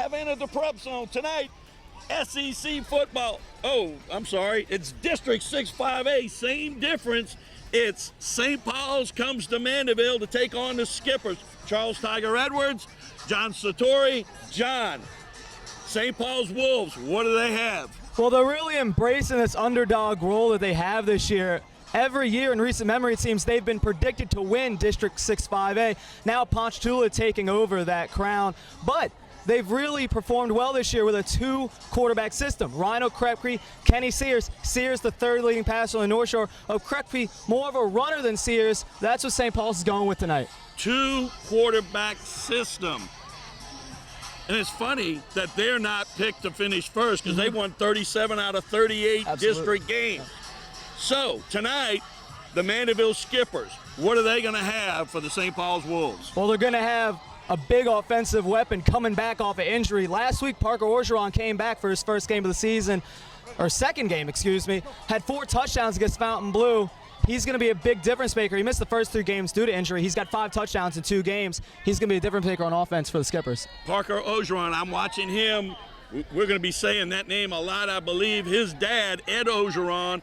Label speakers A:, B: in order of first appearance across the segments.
A: have entered the Prep Zone tonight. SEC football. Oh, I'm sorry. It's District 6-5A. Same difference. It's St. Paul's comes to Mandeville to take on the Skippers. Charles Tiger Edwards, John Satori. John, St. Paul's Wolves, what do they have?
B: Well, they're really embracing this underdog role that they have this year. Every year in recent memory, it seems they've been predicted to win District 6-5A. Now Ponchatoula taking over that crown. But they've really performed well this year with a two-quarterback system. Rhino Krepke, Kenny Sears. Sears, the third leading passer on the North Shore. Of Krepke, more of a runner than Sears. That's what St. Paul's is going with tonight.
A: Two-quarterback system. And it's funny that they're not picked to finish first because they won 37 out of 38 district games. So tonight, the Mandeville Skippers, what are they going to have for the St. Paul's Wolves?
B: Well, they're going to have a big offensive weapon coming back off of injury. Last week, Parker Orgeron came back for his first game of the season, or second game, excuse me, had 4 touchdowns against Fountain Blue. He's going to be a big difference maker. He missed the first 3 games due to injury. He's got 5 touchdowns in 2 games. He's going to be a difference maker on offense for the Skippers.
A: Parker Orgeron, I'm watching him. We're going to be saying that name a lot, I believe. His dad, Ed Orgeron,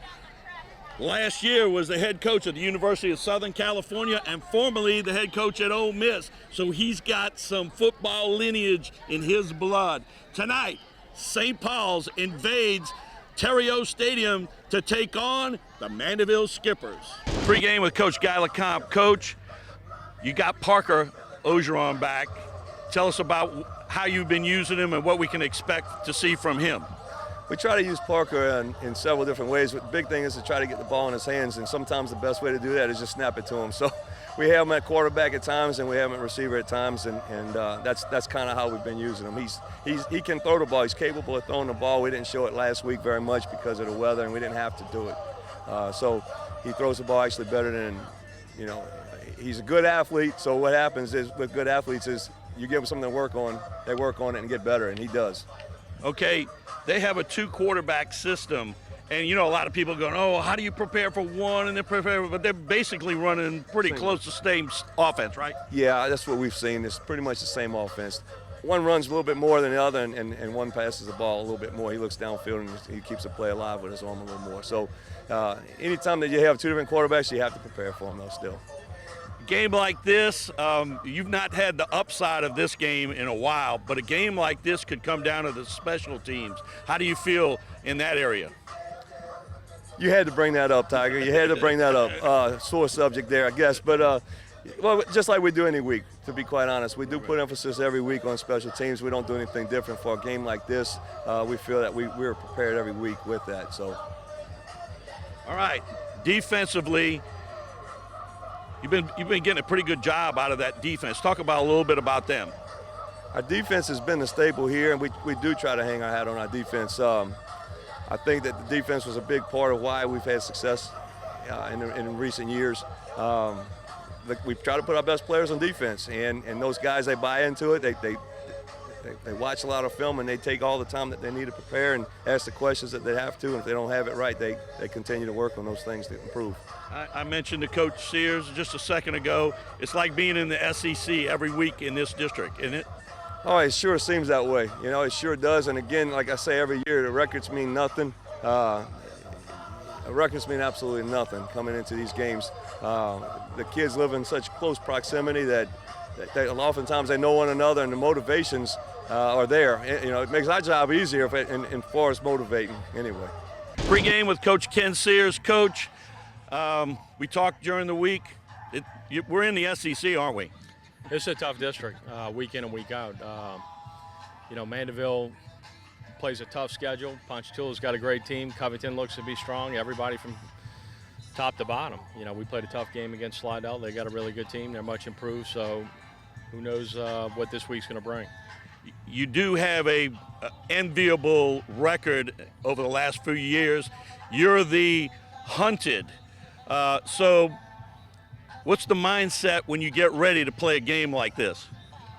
A: last year was the head coach at the University of Southern California and formerly the head coach at Ole Miss. So he's got some football lineage in his blood. Tonight, St. Paul's invades Terrio Stadium to take on the Mandeville Skippers. Pre-game with Coach Guy LeCompte. Coach, you got Parker Orgeron back. Tell us about how you've been using him and what we can expect to see from him.
C: We try to use Parker in several different ways, but the big thing is to try to get the ball in his hands, and sometimes the best way to do that is just snap it to him. So we have him at quarterback at times, and we have him at receiver at times, and that's kind of how we've been using him. He can throw the ball. He's capable of throwing the ball. We didn't show it last week very much because of the weather, and we didn't have to do it. So he throws the ball actually better than, he's a good athlete. So what happens is with good athletes is you give them something to work on, they work on it and get better, and he does.
A: Okay, they have a 2-quarterback system, and a lot of people going, oh, how do you prepare for one and then prepare, but they're basically running pretty close to the same offense, right?
C: Yeah, that's what we've seen. It's pretty much the same offense. One runs a little bit more than the other, and one passes the ball a little bit more. He looks downfield and he keeps the play alive with his arm a little more. So anytime that you have 2 different quarterbacks, you have to prepare for them though still.
A: Game like this, you've not had the upside of this game in a while, but a game like this could come down to the special teams. How do you feel in that area?
C: You had to bring that up, Tiger. You had to bring that up. Sore subject there, I guess. But, well, just like we do any week, to be quite honest. We do put emphasis every week on special teams. We don't do anything different for a game like this. We feel that we're prepared every week with that. So,
A: all right, defensively, You've been getting a pretty good job out of that defense. Talk about a little bit about them.
C: Our defense has been the staple here, and we do try to hang our hat on our defense. I think that the defense was a big part of why we've had success in recent years. We try to put our best players on defense, and those guys, they buy into it. They watch a lot of film, and they take all the time that they need to prepare and ask the questions that they have to. And if they don't have it right, they continue to work on those things to improve.
A: I mentioned to Coach Sears just a second ago, it's like being in the SEC every week in this district, isn't it?
C: Oh, it sure seems that way. It sure does. And again, like I say every year, the records mean nothing. Records mean absolutely nothing coming into these games. The kids live in such close proximity that oftentimes they know one another, and the motivations are there. It makes our job easier in far as motivating anyway.
A: Pre-game with Coach Ken Sears. Coach, we talked during the week. We're in the SEC, aren't we?
D: It's a tough district, week in and week out. Mandeville plays a tough schedule. Ponchatoula's got a great team. Covington looks to be strong. Everybody from top to bottom. We played a tough game against Slidell. They got a really good team. They're much improved, so who knows what this week's going to bring.
A: You do have a enviable record over the last few years. You're the hunted. So what's the mindset when you get ready to play a game like this?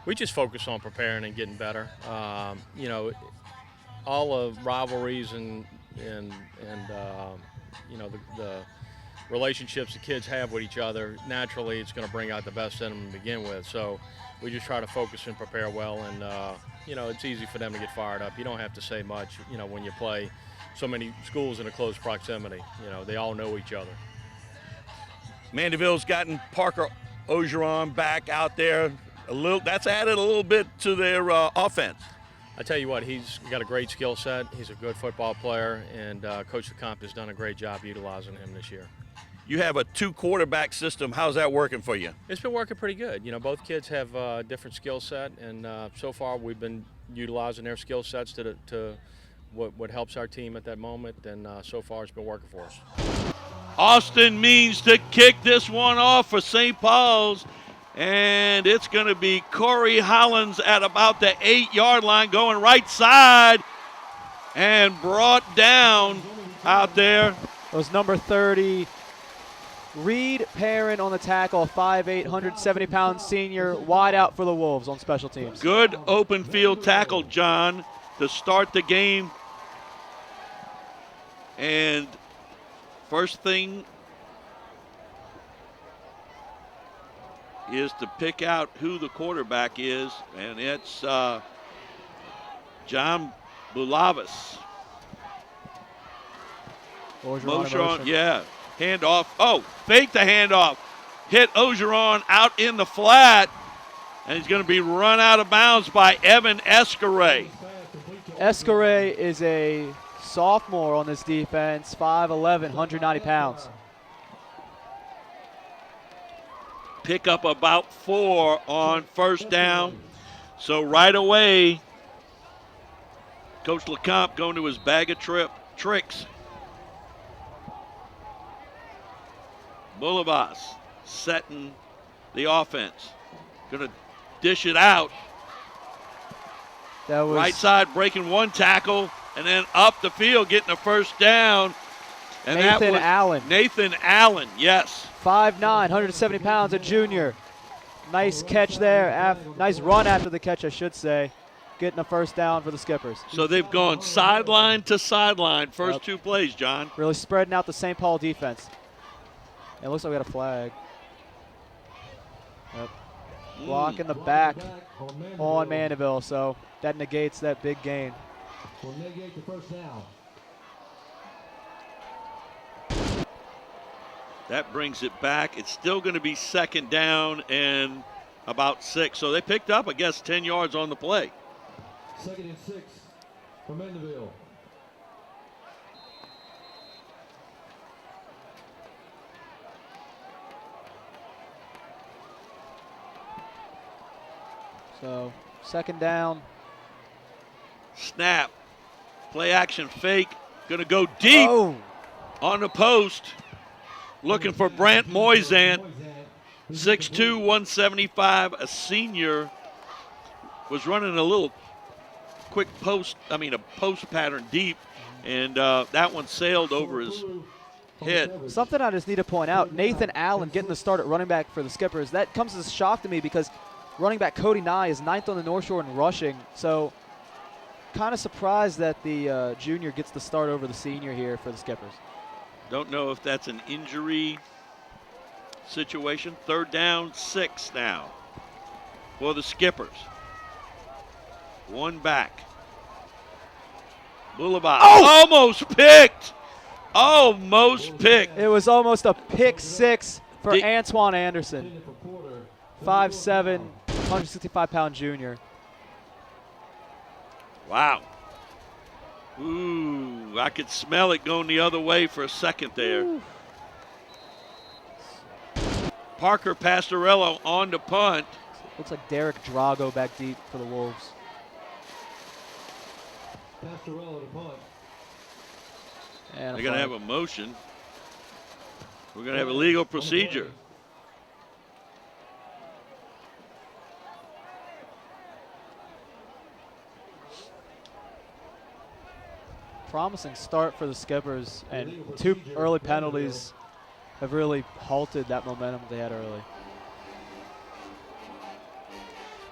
D: We just focus on preparing and getting better. All the rivalries and the relationships the kids have with each other, naturally it's going to bring out the best in them to begin with. So we just try to focus and prepare well, and you know, it's easy for them to get fired up. You don't have to say much, you know, when you play so many schools in a close proximity. You know, they all know each other.
A: Mandeville's gotten Parker Ogeron back out there. That's added a little bit to their offense.
D: I tell you what, he's got a great skill set. He's a good football player, and Coach LeCompte has done a great job utilizing him this year.
A: You have a 2-quarterback system. How's that working for you?
D: It's been working pretty good. You know, both kids have a different skill set, and so far we've been utilizing their skill sets to what helps our team at that moment, and so far it's been working for us.
A: Austin means to kick this one off for St. Paul's, and it's going to be Corey Hollins at about the 8-yard line, going right side and brought down out there.
B: It was number 30, Reed Perrin on the tackle, 5'8", 170-pound senior, wide out for the Wolves on special teams.
A: Good open field tackle, John, to start the game. And first thing is to pick out who the quarterback is, and it's John Bulavis. Ogeron, yeah, handoff. Oh, fake the handoff. Hit Ogeron out in the flat, and he's going to be run out of bounds by Evan Escaray.
B: Escaray is a sophomore on this defense, 5'11", 190 pounds.
A: Pick up about 4 on first down. So right away, Coach LeCompte going to his bag of tricks. Boulavas setting the offense. Going to dish it out.
B: That was
A: right side breaking one tackle, and then up the field getting the first down. And
B: Nathan Allen.
A: Nathan Allen, yes.
B: 5'9", 170 pounds, a junior. Nice catch there. Nice run after the catch, I should say. Getting a first down for the Skippers.
A: So they've gone sideline to sideline, first 2 plays, John.
B: Really spreading out the St. Paul defense. It looks like we got a flag. Yep. Block in the back on Mandeville, so that negates that big gain.
E: Will negate the first down.
A: That brings it back. It's still going to be second down and about 6. So they picked up, I guess, 10 yards on the play.
E: 2nd and 6 for Mandeville.
B: So second down.
A: Snap. Play action fake. Going to go deep on the post. Looking for Brant Moisant, 6'2", 175, a senior. Was running a little quick post pattern deep, and that one sailed over his head.
B: Something I just need to point out, Nathan Allen getting the start at running back for the Skippers. That comes as a shock to me because running back Cody Nye is 9th on the North Shore in rushing. So kind of surprised that the junior gets the start over the senior here for the Skippers.
A: Don't know if that's an injury situation. 3rd down, 6 now for the Skippers. 1 back. Boulevard. Almost picked. Almost picked.
B: It was almost a pick 6 for Antoine Anderson. 5'7", 165-pound junior.
A: Wow. Ooh, I could smell it going the other way for a second there. Ooh. Parker Pastorello on the punt.
B: Looks like Derek Drago back deep for the Wolves.
E: Pastorello to punt.
A: They're going to have a motion. We're going to have a legal procedure.
B: Promising start for the Skippers, and 2 early penalties have really halted that momentum they had early.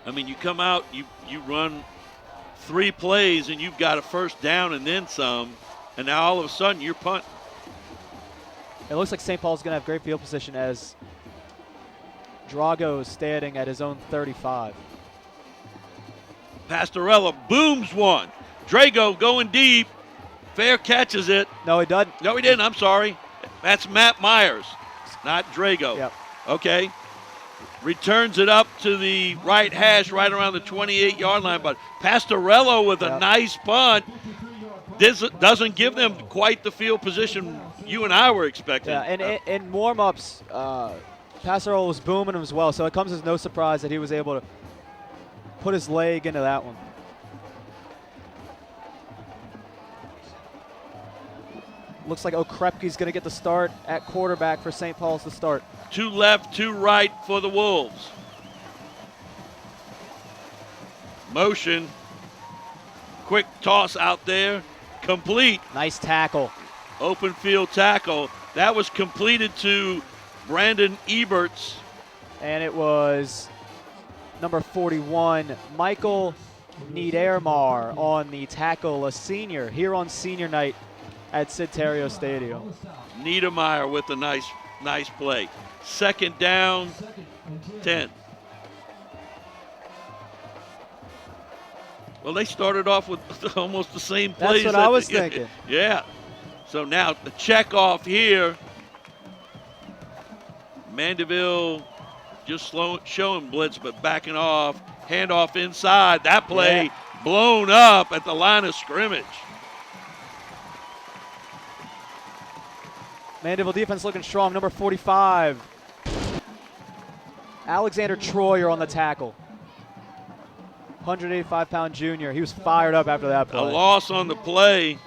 A: I mean, you come out, you run 3 plays, and you've got a first down and then some, and now all of a sudden you're punting.
B: It looks like St. Paul's going to have great field position as Drago is standing at his own 35.
A: Pastorella booms one. Drago going deep. Fair catches it.
B: No, he doesn't.
A: No, he didn't. I'm sorry. That's Matt Myers, not Drago.
B: Yep.
A: Okay. Returns it up to the right hash, right around the 28-yard line. But Pastorello with a nice punt doesn't give them quite the field position you and I were expecting.
B: Yeah, and in warm-ups, Pastorello was booming him as well, so it comes as no surprise that he was able to put his leg into that one. Looks like Okrepke's going to get the start at quarterback for St. Paul's to start.
A: 2 left, 2 right for the Wolves. Motion. Quick toss out there. Complete.
B: Nice tackle.
A: Open field tackle. That was completed to Brandon Eberts.
B: And it was number 41, Michael Niedermar on the tackle, a senior here on senior night at Sid Terrio Stadium.
A: Niedermeyer with a nice play. Second down, 10. Well, they started off with almost the same plays.
B: That's what I was thinking.
A: Yeah. So now the check off here. Mandeville just showing blitz, but backing off. Handoff inside. That play blown up at the line of scrimmage.
B: Mandeville defense looking strong. Number 45, Alexander Troyer on the tackle. 185-pound junior. He was fired up after that play.
A: A loss on the play.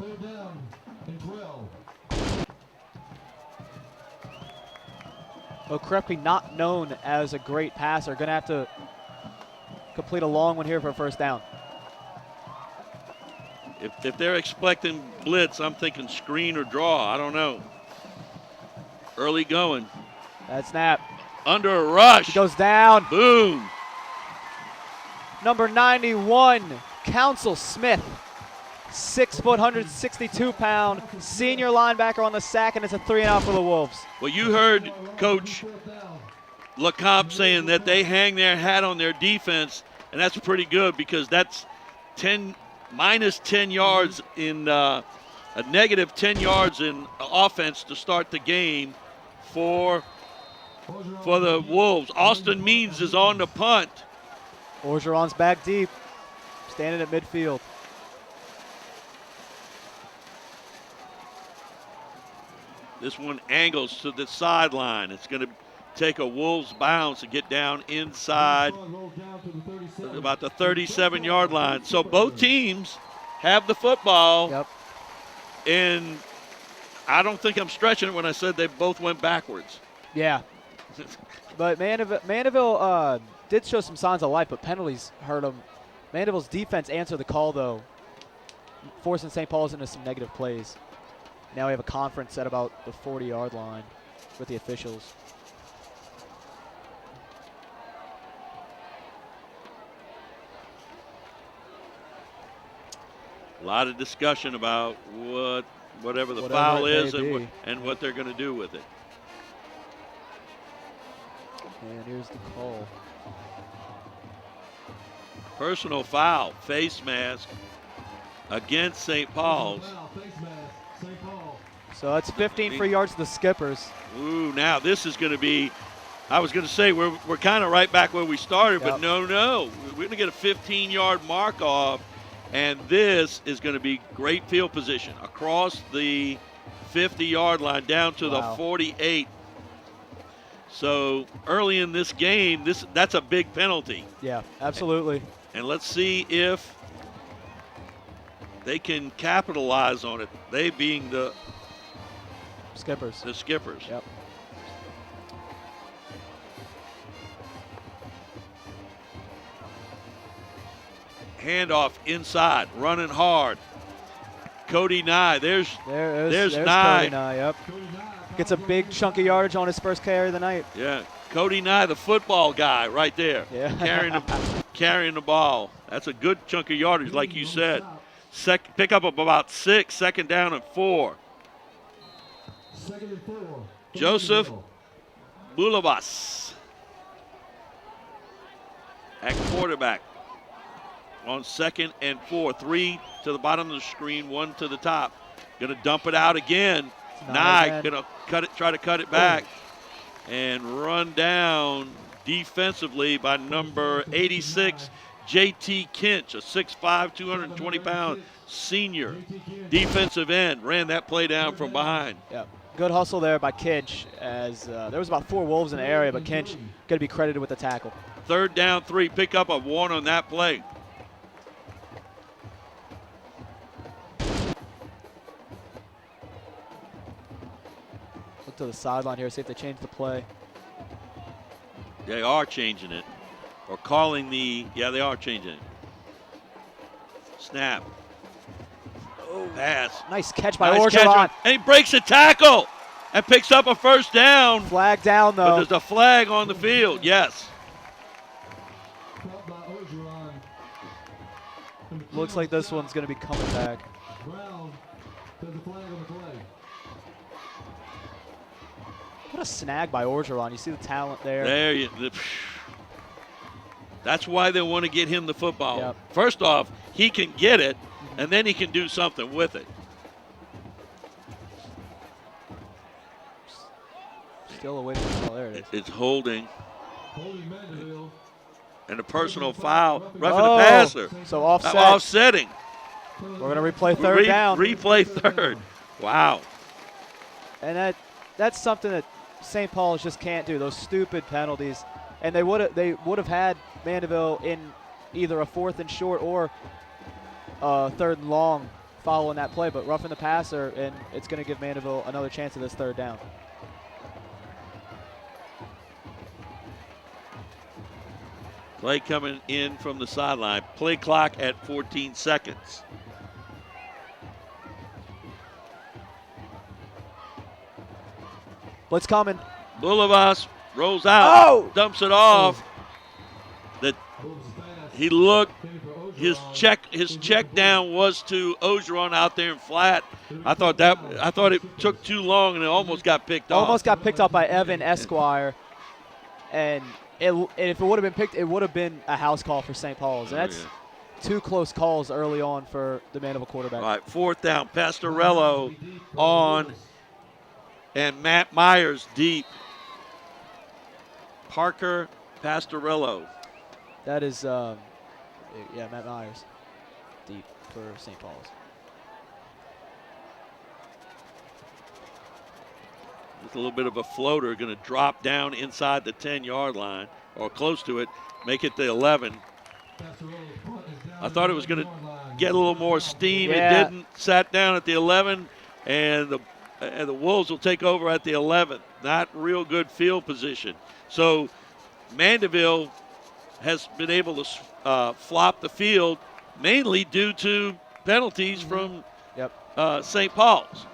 E: Third down and 12.
B: Okrepke, not known as a great passer, going to have to complete a long one here for a first down.
A: If they're expecting blitz, I'm thinking screen or draw. I don't know. Early going.
B: That snap.
A: Under a rush.
B: He goes down.
A: Boom.
B: Number 91, Council Smith. 6 foot, 162-pound senior linebacker on the sack, and it's a 3-and-out for the Wolves.
A: Well, you heard Coach LeCompte saying that they hang their hat on their defense, and that's pretty good because that's minus 10 yards in a negative 10 yards in offense to start the game for the Wolves. Austin Means is on the punt.
B: Orgeron's back deep, standing at midfield.
A: This one angles to the sideline. It's going to take a Wolves bounce to get down inside about the 37-yard line. So both teams have the football.
B: Yep.
A: And I don't think I'm stretching it when I said they both went backwards.
B: Yeah. But Mandeville did show some signs of life, but penalties hurt them. Mandeville's defense answered the call, though, forcing St. Paul's into some negative plays. Now we have a conference at about the 40-yard line with the officials.
A: A lot of discussion about whatever the foul is and what they're going to do with it.
B: And here's the call.
A: Personal foul, face mask against St. Paul's.
B: So that's 15 free yards to the Skippers.
A: Ooh, now this is going to be, I was going to say we're kind of right back where we started, but no. We're going to get a 15-yard mark off, and this is going to be great field position across the 50-yard line down to the 48. So early in this game, that's a big penalty.
B: Yeah, absolutely.
A: And let's see if they can capitalize on it. They being the
B: Skippers.
A: The Skippers.
B: Yep.
A: Handoff inside, running hard. Cody Nye. There's Nye.
B: Cody Nye, yep. Gets a big chunk of yardage on his first carry of the night.
A: Yeah. Cody Nye, the football guy right there.
B: Yeah.
A: Carrying the ball. That's a good chunk of yardage, like you said. Pick up about 6, second down and 4. Joseph Boulabas. at quarterback. On 2nd and 4. 3 to the bottom of the screen, 1 to the top. Going to dump it out again. Nye going to try to cut it back and run down defensively by number 86, J.T. Kinch, a 6'5", 220-pound senior defensive end. Ran that play down from behind.
B: Yeah. Good hustle there by Kinch, as there was about 4 Wolves in the area, but Kinch going to be credited with the tackle.
A: 3rd down 3. Pick up a 1 on that play.
B: Look to the sideline here, see if they change the play.
A: They are changing it. Or calling yeah, they are changing it. Snap. Pass.
B: Nice catch by
A: Nice
B: Orgeron.
A: catch. And he breaks a tackle and picks up a 1st down.
B: Flag down,
A: But
B: though.
A: there's a flag on the field, yes.
E: Caught by Orgeron.
B: Looks like this one's going to be coming back.
E: Brown does the flag on the play.
B: What a snag by Orgeron. You see the talent there.
A: That's why they want to get him the football.
B: Yep.
A: First off, he can get it, and then he can do something with it.
B: Still away from the ball. There it is.
A: It's holding.
E: Holding Mandeville.
A: And a personal foul. Roughing the passer.
B: So offset.
A: Offsetting.
B: We're going to replay 3rd down.
A: Replay 3rd. Wow.
B: And that's something that St. Paul's just can't do, those stupid penalties. And they would have had Mandeville in either a 4th and short or 3rd and long following that play, but roughing the passer, and it's going to give Mandeville another chance at this 3rd down.
A: Play coming in from the sideline. Play clock at 14 seconds.
B: Blitz coming.
A: Boulevas rolls out,
B: Oh!
A: dumps it off.
E: Wolves pass.
A: He looked.
E: Intended for Orgeron.
A: His check down was to Ogeron out there in flat. I thought it took too long and it almost got picked off.
B: Almost got picked up by Evan Esquire, and if it would have been picked, it would have been a house call for St. Paul's. And that's 2 close calls early on for the Mandeville quarterback.
A: All right, 4th down. Pastorello on, and Matt Myers deep. Parker Pastorello.
B: That is, Matt Myers, deep for St. Paul's.
A: With a little bit of a floater, going to drop down inside the 10-yard line or close to it, make it the 11. I thought it was going to get a little more steam.
B: Yeah.
A: It didn't. Sat down at the 11, and the Wolves will take over at the 11th. Not real good field position. So Mandeville has been able to flop the field mainly due to penalties from St. Paul's.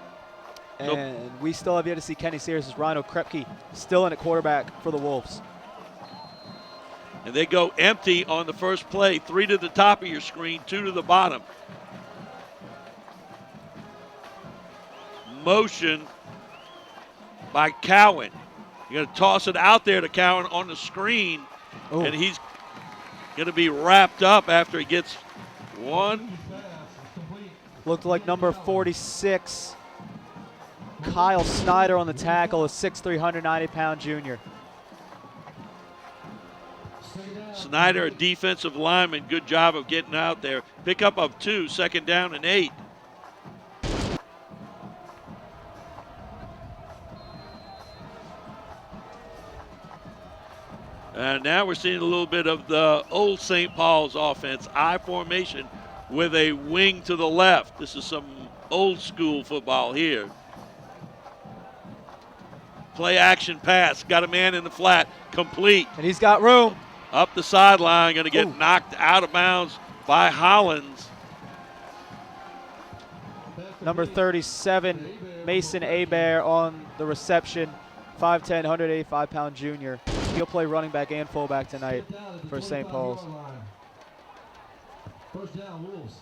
B: And we still have yet to see Kenny Sears as Rhino Krepke still in at quarterback for the Wolves.
A: And they go empty on the first play. 3 to the top of your screen, 2 to the bottom. Motion by Cowan. You're going to toss it out there to Cowan on the screen.
B: Ooh.
A: And he's going to be wrapped up after he gets one.
B: Looked like number 46, Kyle Snyder on the tackle, a 6'3", 190-pound junior.
A: Snyder, a defensive lineman, good job of getting out there. Pickup of 2, 2nd down and 8. And now we're seeing a little bit of the old St. Paul's offense, I formation with a wing to the left. This is some old school football here. Play action pass, got a man in the flat, complete.
B: And he's got room.
A: Up the sideline, going to get knocked out of bounds by Hollins.
B: Number 37, Mason Abear on the reception, 5'10", 185-pound junior. He'll play running back and fullback tonight for St. Paul's.
E: First down, Wolves.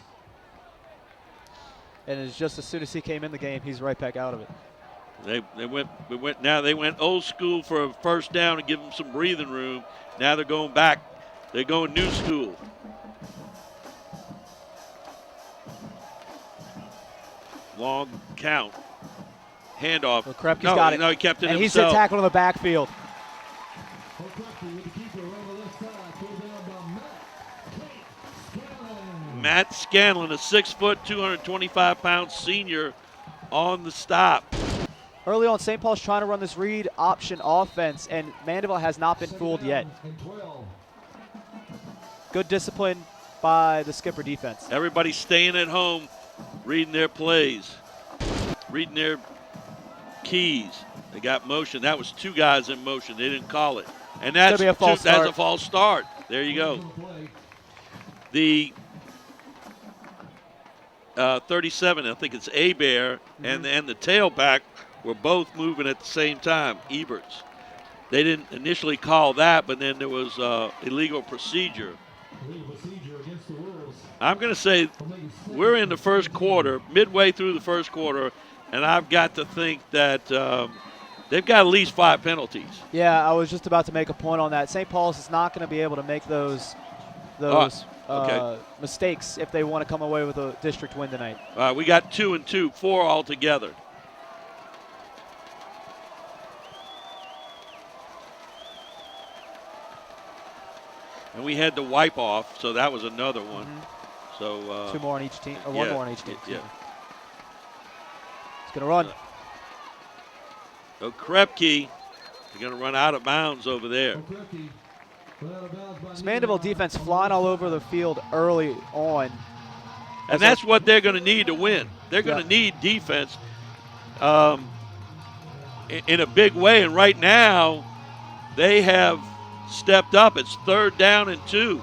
B: And it's just as soon as he came in the game, he's right back out of it.
A: They went old school for a first down and give them some breathing room. Now they're going back They're going new school. Long count. Handoff.
B: Well, Krepke's
A: no,
B: got it.
A: No, he kept it
B: and
A: himself.
B: he's tackled in the backfield.
A: Matt Scanlon, a 6 foot, 225-pound senior on the stop.
B: Early on, St. Paul's trying to run this read option offense, and Mandeville has not been fooled yet. Good discipline by the skipper defense.
A: Everybody staying at home, reading their plays, reading their keys. They got motion. That was 2 guys in motion. They didn't call it. And that's
B: a false start.
A: That's a false start. There you go. The 37, I think it's Abear, and the tailback were both moving at the same time, Eberts. They didn't initially call that, but then there was illegal procedure. I'm going to say we're in the first quarter, midway through the first quarter, and I've got to think that they've got at least 5 penalties.
B: Yeah, I was just about to make a point on that. St. Paul's is not going to be able to make those mistakes if they want to come away with a district win tonight.
A: We got 2 and 2, 4 altogether. And we had the wipe off, so that was another one. So
B: 2 more on each team, or 1 more on each team.
A: Yeah.
B: He's going to run.
A: So Krepke, they're going to run out of bounds over there.
B: This Mandeville defense flying all over the field early on.
A: And that's what they're going to need to win. They're going to need defense in a big way. And right now, they have stepped up. It's 3rd down and 2.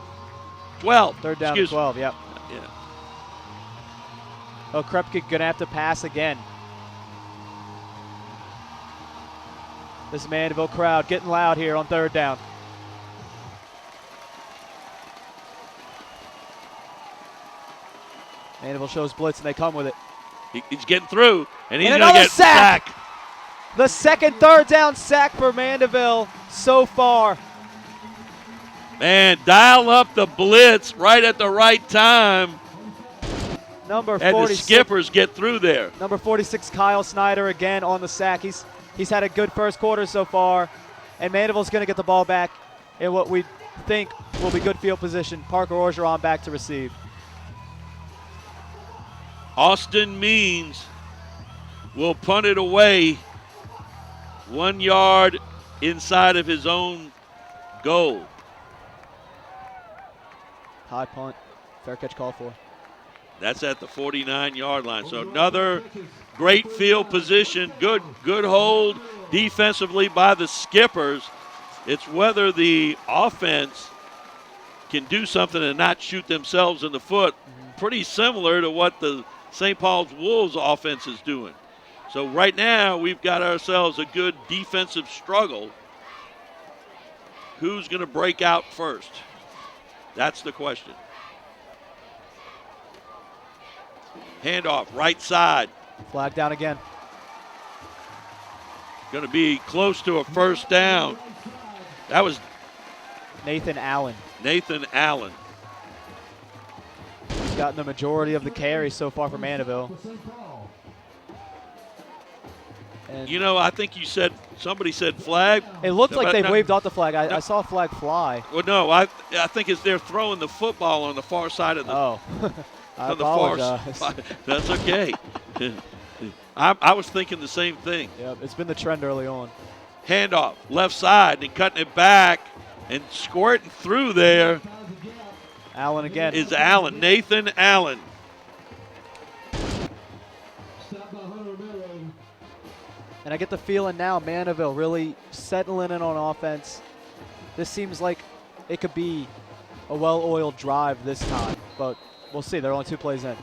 A: 12.
B: 3rd down and 12, yep.
A: Yeah.
B: Oh, Krepke going to have to pass again. This Mandeville crowd getting loud here on 3rd down. Mandeville shows blitz, and they come with it.
A: He's getting through, and he's going to get
B: sack. The second 3rd down sack for Mandeville so far.
A: Man, dial up the blitz right at the right time.
B: Number 46.
A: And the skippers get through there.
B: Number 46, Kyle Snyder, again on the sack. He's had a good first quarter so far, and Mandeville's going to get the ball back in what we think will be good field position. Parker Orgeron back to receive.
A: Austin Means will punt it away 1 yard inside of his own goal.
B: High punt, fair catch call for.
A: That's at the 49-yard line. So another great field position, good hold defensively by the skippers. It's whether the offense can do something and not shoot themselves in the foot. Pretty similar to what the St. Paul's Wolves offense is doing. So right now we've got ourselves a good defensive struggle. Who's going to break out first? That's the question. Handoff, right side.
B: Flag down again.
A: Going to be close to a 1st down. That was
B: Nathan Allen.
A: Nathan Allen.
B: He's gotten the majority of the carries so far for Mandeville. And
A: you know, I think somebody said flag.
B: it looked like they
A: no,
B: waved off the flag. I saw a flag fly.
A: Well, no, I think it's they're throwing the football on the far side of the.
B: Oh, I
A: on the far
B: apologize.
A: side. That's okay. I was thinking the same thing.
B: Yep, it's been the trend early on.
A: Handoff, left side, and cutting it back and squirting through there
B: Allen again.
A: is Allen, Nathan Allen.
B: And I get the feeling now Mandeville really settling in on offense. This seems like it could be a well-oiled drive this time, but we'll see. They're only 2 plays in.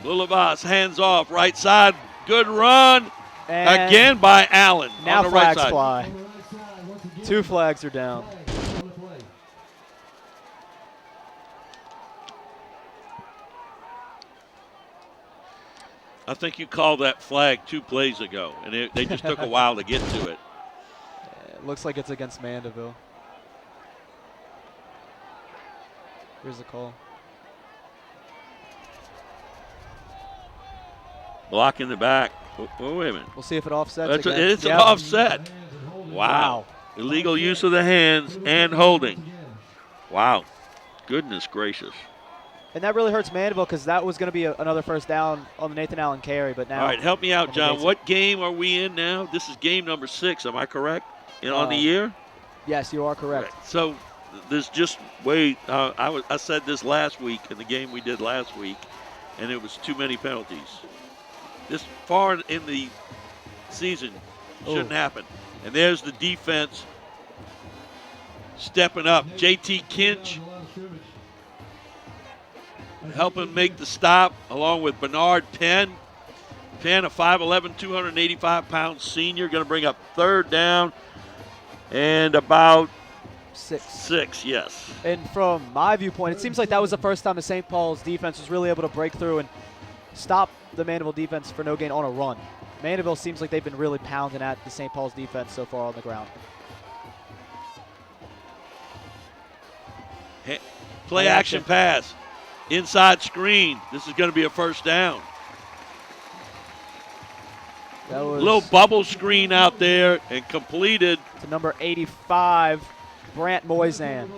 A: Lulabas, hands off, right side, good run.
B: And
A: again by Allen
B: now
A: on the right
B: flags
A: side.
B: fly. 2 flags are down.
A: I think you called that flag 2 plays ago, and they just took a while to get to it.
B: It looks like it's against Mandeville. Here's the call.
A: Block in the back. Oh, wait a minute.
B: We'll see if it offsets again.
A: It's an offset. Wow. Illegal use of the hands and holding. Wow. Goodness gracious.
B: And that really hurts Mandeville because that was going to be another first down on the Nathan Allen carry, but now.
A: All right, help me out, John. What game are we in now? This is game number 6, am I correct? On the year?
B: Yes, you are correct.
A: Right. So there's just wait. I said this last week in the game we did last week, and it was too many penalties. This far in the season shouldn't happen. And there's the defense stepping up. JT Kinch helping make the stop along with Bernard Penn. Penn, a 5'11", 285-pound senior, going to bring up 3rd down and about 6, yes.
B: And from my viewpoint, it seems like that was the first time the St. Paul's defense was really able to break through and stop the Mandeville defense for no gain on a run. Mandeville seems like they've been really pounding at the St. Paul's defense so far on the ground.
A: Play action pass. Inside screen. This is going to be a first down.
B: That was
A: a little bubble screen out there and completed.
B: To number 85, Brant Moisan.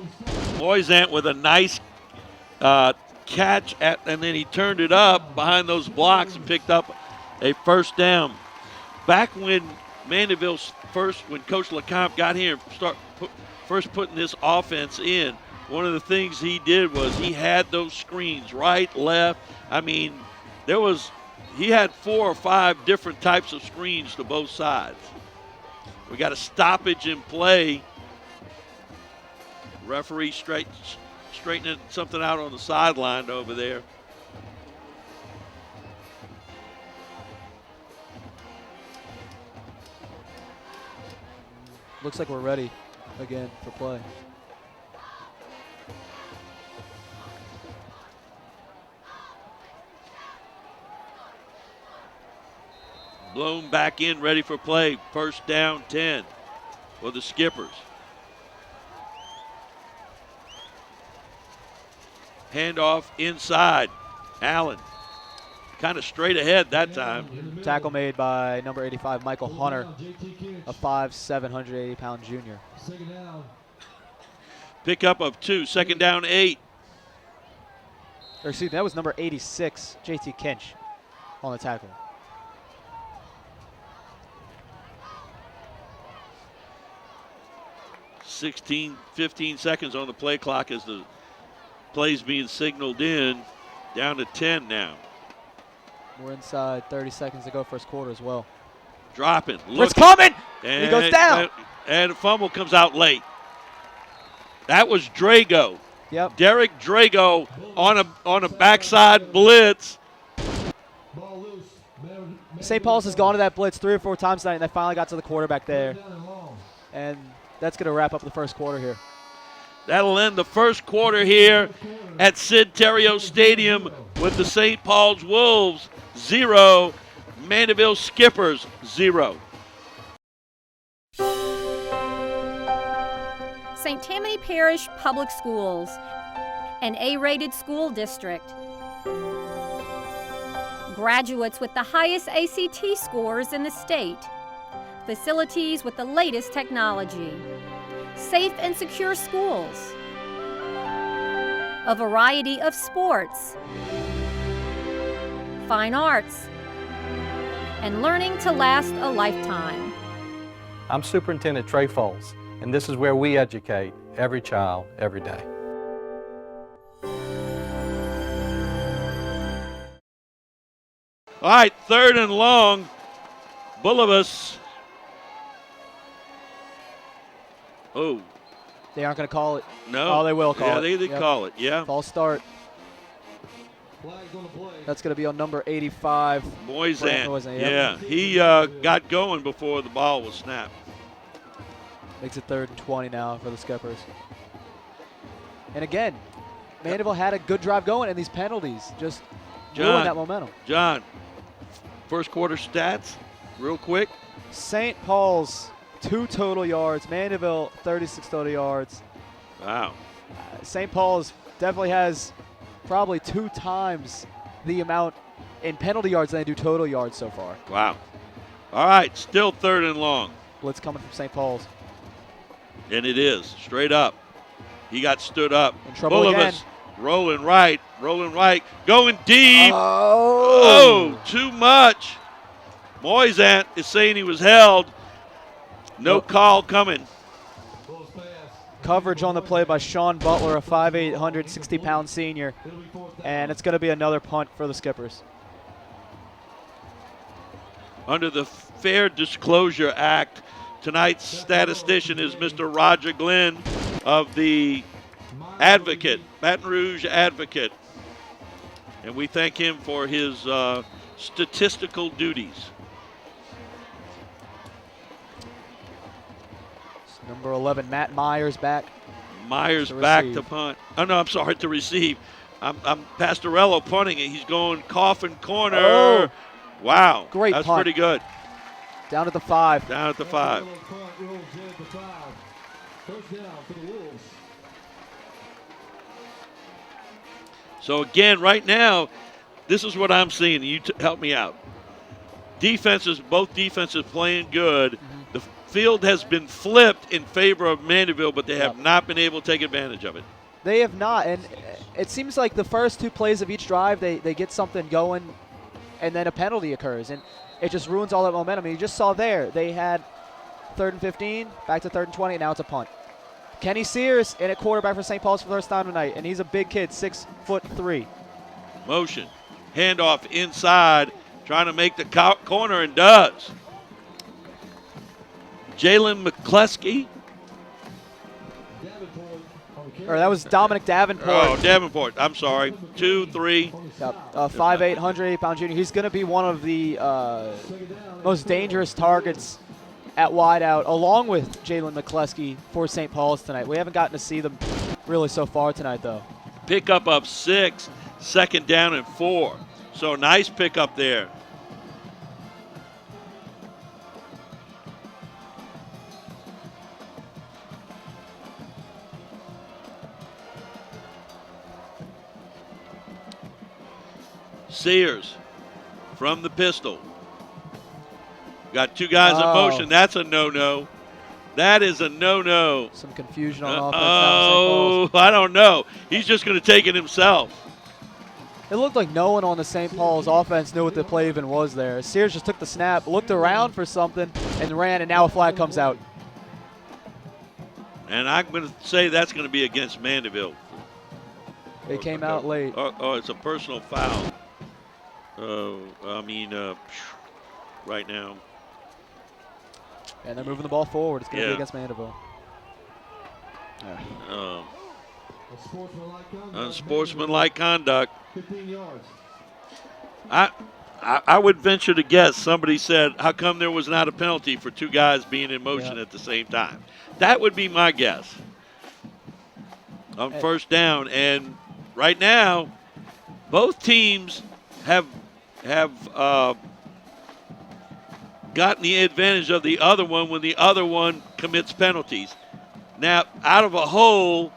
A: Moisan with a nice catch, and then he turned it up behind those blocks and picked up a first down. Back when Mandeville's when Coach LeCompte got here and first putting this offense in, one of the things he did was he had those screens right, left. I mean, he had 4 or 5 different types of screens to both sides. We got a stoppage in play. Referee straightening something out on the sideline over there.
B: Looks like we're ready again for play.
A: Blown back in, ready for play. First down 10 for the Skippers. Handoff inside. Allen kind of straight ahead that time.
B: Tackle made by number 85, Michael Hunter, a 5'7", 180-pound junior.
A: Pickup of 2, 2nd down 8.
B: Or excuse me, that was number 86, JT Kinch on the tackle.
A: 15 seconds on the play clock as the play's being signaled in. Down to 10 now.
B: We're inside 30 seconds to go first quarter as well.
A: Dropping.
B: It's coming! And he goes down.
A: And a fumble comes out late. That was Drago.
B: Yep.
A: Derek Drago on a backside blitz.
B: St. Paul's has gone to that blitz 3 or 4 times tonight, and they finally got to the quarterback there. And that's going to wrap up the first quarter here.
A: That'll end the first quarter here at Sid Terrio Stadium with the St. Paul's Wolves 0, Mandeville Skippers 0.
F: St. Tammany Parish Public Schools, an A-rated school district. Graduates with the highest ACT scores in the state. Facilities with the latest technology. Safe and secure schools. A variety of sports. Fine arts. And learning to last a lifetime.
G: I'm Superintendent Trey Foles, and this is where we educate every child, every day.
A: All right, 3rd and long. Bullivus. Oh.
B: They aren't going to call it.
A: No.
B: Oh, they will call it.
A: Yeah, they call it, yeah.
B: False start. That's going to be on number 85.
A: Moisan. Yeah, he got going before the ball was snapped.
B: Makes it 3rd and 20 now for the Skippers. And again, Mandeville had a good drive going, and these penalties just ruined that momentum.
A: John, first quarter stats real quick.
B: St. Paul's 2 total yards. Mandeville 36 total yards.
A: Wow.
B: St. Paul's definitely has probably 2 times the amount in penalty yards than they do total yards so far.
A: Wow. All right, still 3rd and long.
B: Blitz coming from St. Paul's.
A: And it is, straight up. He got stood up.
B: In trouble again.
A: Bulovas rolling right, going deep.
B: Oh,
A: Too much. Moisant is saying he was held. No call coming.
B: coverage on the play by Sean Butler, a 5'8", 160-pound senior. And it's going to be another punt for the Skippers.
A: Under the Fair Disclosure Act, tonight's statistician is Mr. Roger Glenn of the Advocate, Baton Rouge Advocate. And we thank him for his statistical duties.
B: Number 11, Matt Myers back.
A: Myers back to punt. Oh, no, I'm sorry, to receive. I'm Pastorello punting it. He's going coffin corner.
B: Oh.
A: Wow.
B: Great
A: That's
B: punt.
A: pretty good.
B: Down at the 5.
A: Down at the 5.
E: First down for the Wolves.
A: So, again, right now, this is what I'm seeing. You help me out. Both defenses playing good. The field has been flipped in favor of Mandeville, but they have not been able to take advantage of it.
B: They have not, and it seems like the first 2 plays of each drive, they get something going, and then a penalty occurs, and it just ruins all that momentum. And you just saw there, they had 3rd and 15, back to 3rd and 20, and now it's a punt. Kenny Sears in at quarterback for St. Paul's for the first time tonight, and he's a big kid, 6'3".
A: Motion, handoff inside, trying to make the corner, and does. Jalen McCleskey.
B: Or that was Dominic Davenport.
A: Oh, Davenport. I'm sorry. 2-3.
B: Yep. 5'8", 180-pound junior. He's going to be one of the most dangerous targets at wideout, along with Jalen McCleskey for St. Paul's tonight. We haven't gotten to see them really so far tonight, though.
A: Pickup of 6, 2nd down and 4. So nice pickup there. Sears from the pistol. Got 2 guys in motion. That's a no-no. That is a no-no.
B: Some confusion on offense. Now
A: I don't know. He's just going to take it himself.
B: It looked like no one on the St. Paul's offense knew what the play even was there. Sears just took the snap, looked around for something, and ran, and now a flag comes out.
A: And I'm going to say that's going to be against Mandeville.
B: They came out late.
A: Oh, it's a personal foul. Right now.
B: And they're moving the ball forward. It's going to be against Mandeville.
A: Unsportsmanlike conduct.
E: 15 yards.
A: I would venture to guess somebody said, how come there was not a penalty for 2 guys being in motion at the same time? That would be my guess. On first down. And right now, both teams have gotten the advantage of the other one when the other one commits penalties. Now, out of a hole,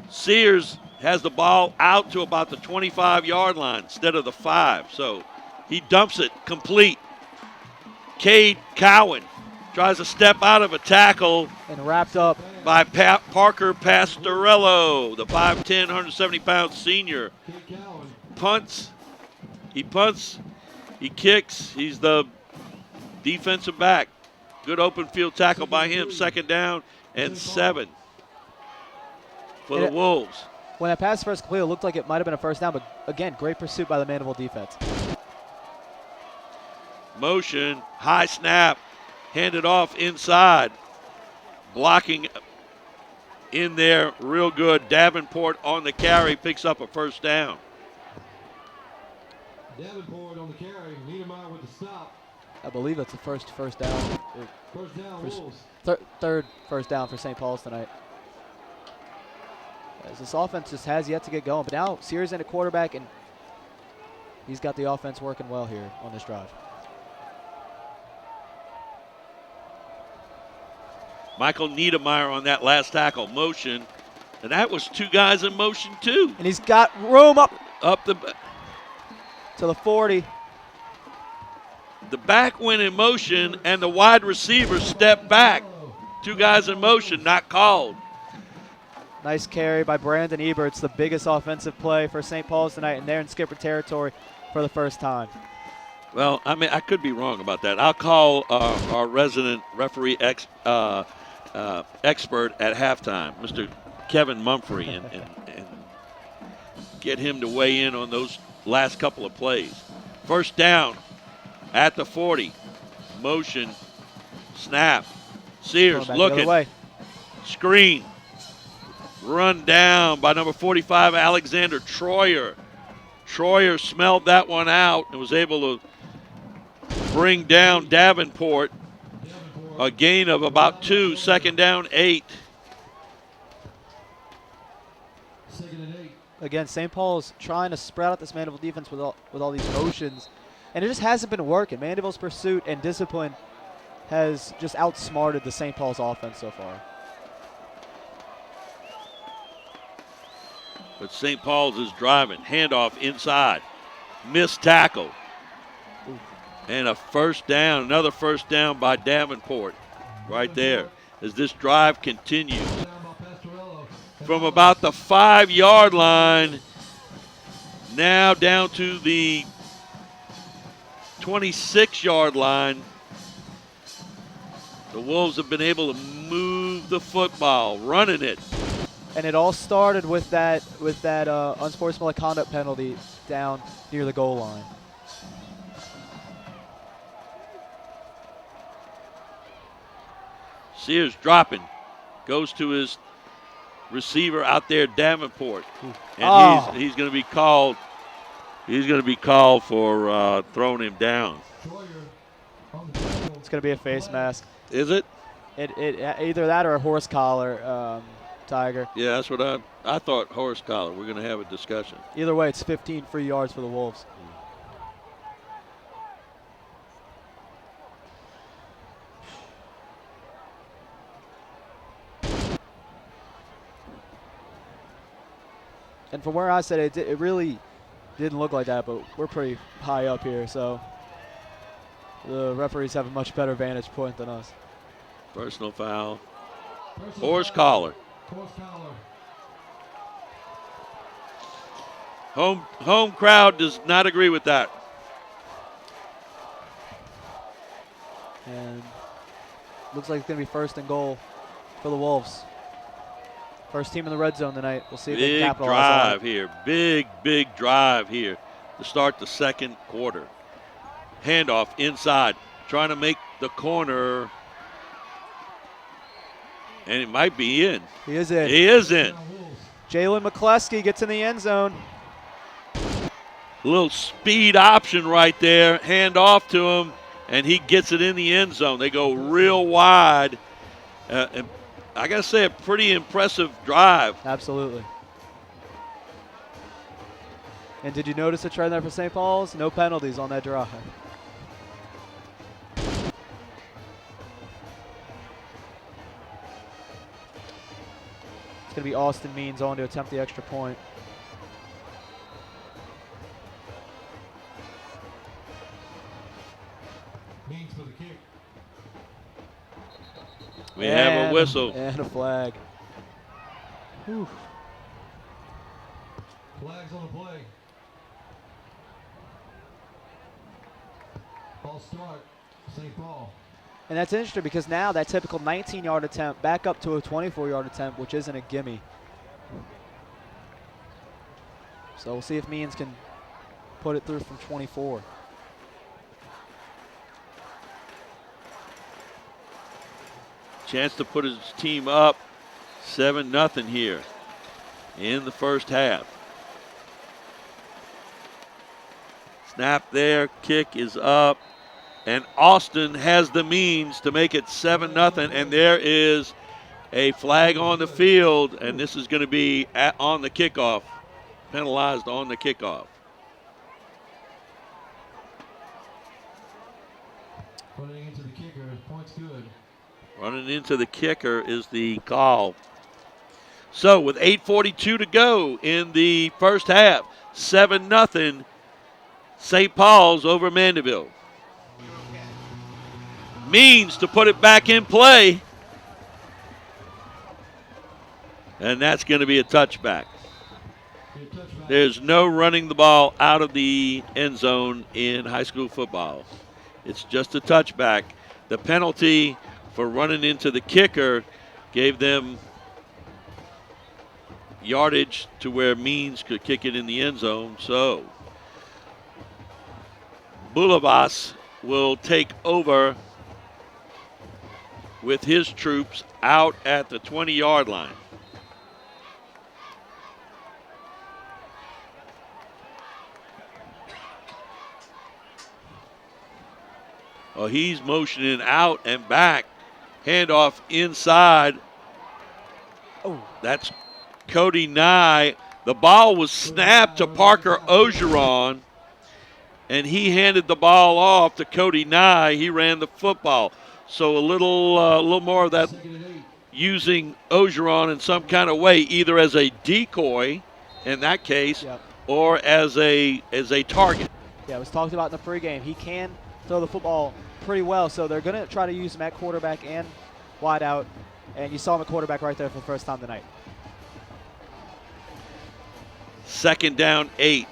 A: Sears has the ball out to about the 25-yard line instead of the 5. So he dumps it complete. Cade Cowan tries to step out of a tackle.
B: And wrapped up
A: by Parker Pastorello, the 5'10", 170-pound senior. Punts. He punts. He kicks. He's the defensive back. Good open field tackle by him. 2nd down and 7 for the Wolves.
B: When that pass first complete, it looked like it might have been a first down, but again, great pursuit by the Mandeville defense.
A: Motion, high snap, handed off inside. Blocking in there real good. Davenport on the carry, picks up a first down.
E: Davenport on the carry. Niedermeyer with the stop.
B: I believe that's the first down.
E: First down, Wolves.
B: Third first down for St. Paul's tonight. As this offense just has yet to get going. But now Sears in at quarterback, and he's got the offense working well here on this drive.
A: Michael Niedermeyer on that last tackle. Motion. And that was 2 guys in motion, too.
B: And he's got room up
A: the
B: to the 40.
A: The back went in motion, and the wide receiver stepped back. 2 guys in motion, not called.
B: Nice carry by Brandon Eberts, the biggest offensive play for St. Paul's tonight, and they're in Skipper territory for the first time.
A: Well, I mean, I could be wrong about that. I'll call our resident referee expert at halftime, Mr. Kevin Mumphrey, and get him to weigh in on those last couple of plays. First down at the 40. Motion, snap. Sears looking. Screen. Run down by number 45, Alexander Troyer. Troyer smelled that one out and was able to bring down Davenport. A gain of about 2, second down, 8.
B: Again, St. Paul's trying to spread out this Mandeville defense with all these motions, and it just hasn't been working. Mandeville's pursuit and discipline has just outsmarted the St. Paul's offense so far.
A: But St. Paul's is driving. Handoff inside. Missed tackle. And a first down, another first down by Davenport right there as this drive continues. From about the 5-yard line, now down to the 26-yard line. The Wolves have been able to move the football, running it.
B: And it all started with that unsportsmanlike conduct penalty down near the goal line.
A: Sears dropping, goes to his receiver out there, Davenport, and he's going to be called. He's going to be called for throwing him down.
B: It's going to be a face mask.
A: Is it?
B: It either that or a horse collar, Tiger.
A: Yeah, that's what I thought. Horse collar. We're going to have a discussion.
B: Either way, it's 15 free yards for the Wolves. And from where I said it really didn't look like that, but we're pretty high up here, so the referees have a much better vantage point than us.
A: Personal foul. Horse collar. Home crowd does not agree with that.
B: And looks like it's going to be first and goal for the Wolves. First team in the red zone tonight. We'll see if they can capitalize on it.
A: Big drive here. Big drive here to start the second quarter. Handoff inside. Trying to make the corner. And it might be in.
B: He is in.
A: He is in.
B: Jalen McCleskey gets in the end zone.
A: A little speed option right there. Hand off to him, and he gets it in the end zone. They go real wide. And I got to say, a pretty impressive drive.
B: Absolutely. And did you notice a trend there for St. Paul's? No penalties on that drive. It's going to be Austin Means on to attempt the extra point.
E: Means for the kick.
A: We have a whistle.
B: And a flag. Whew.
E: Flags on the play. Ball start, St. Paul.
B: And that's interesting because now that typical 19-yard attempt back up to a 24-yard attempt, which isn't a gimme. So we'll see if Means can put it through from 24.
A: Chance to put his team up 7-0 here in the first half. Snap there, kick is up, and Austin has the means to make it 7-0, and there is a flag on the field, and this is going to be on the kickoff, penalized on the kickoff.
E: Putting into the kicker, point's good.
A: Running into the kicker is the call. So with 8:42 to go in the first half, 7-0 St. Paul's over Mandeville. Means to put it back in play. And that's going to be a touchback. There's no running the ball out of the end zone in high school football. It's just a touchback. The penalty for running into the kicker gave them yardage to where Means could kick it in the end zone. So Boulevas will take over with his troops out at the 20-yard line. Well, he's motioning out and back. Handoff inside. Oh, that's Cody Nye. The ball was snapped to Parker Ogeron, and he handed the ball off to Cody Nye. He ran the football. So a little more of that using Ogeron in some kind of way, either as a decoy in that case, or as a target.
B: Yeah, it was talked about in the pregame. He can throw the football pretty well, so they're going to try to use him at quarterback and wide out, and you saw him at quarterback right there for the first time tonight.
A: 2nd down, 8.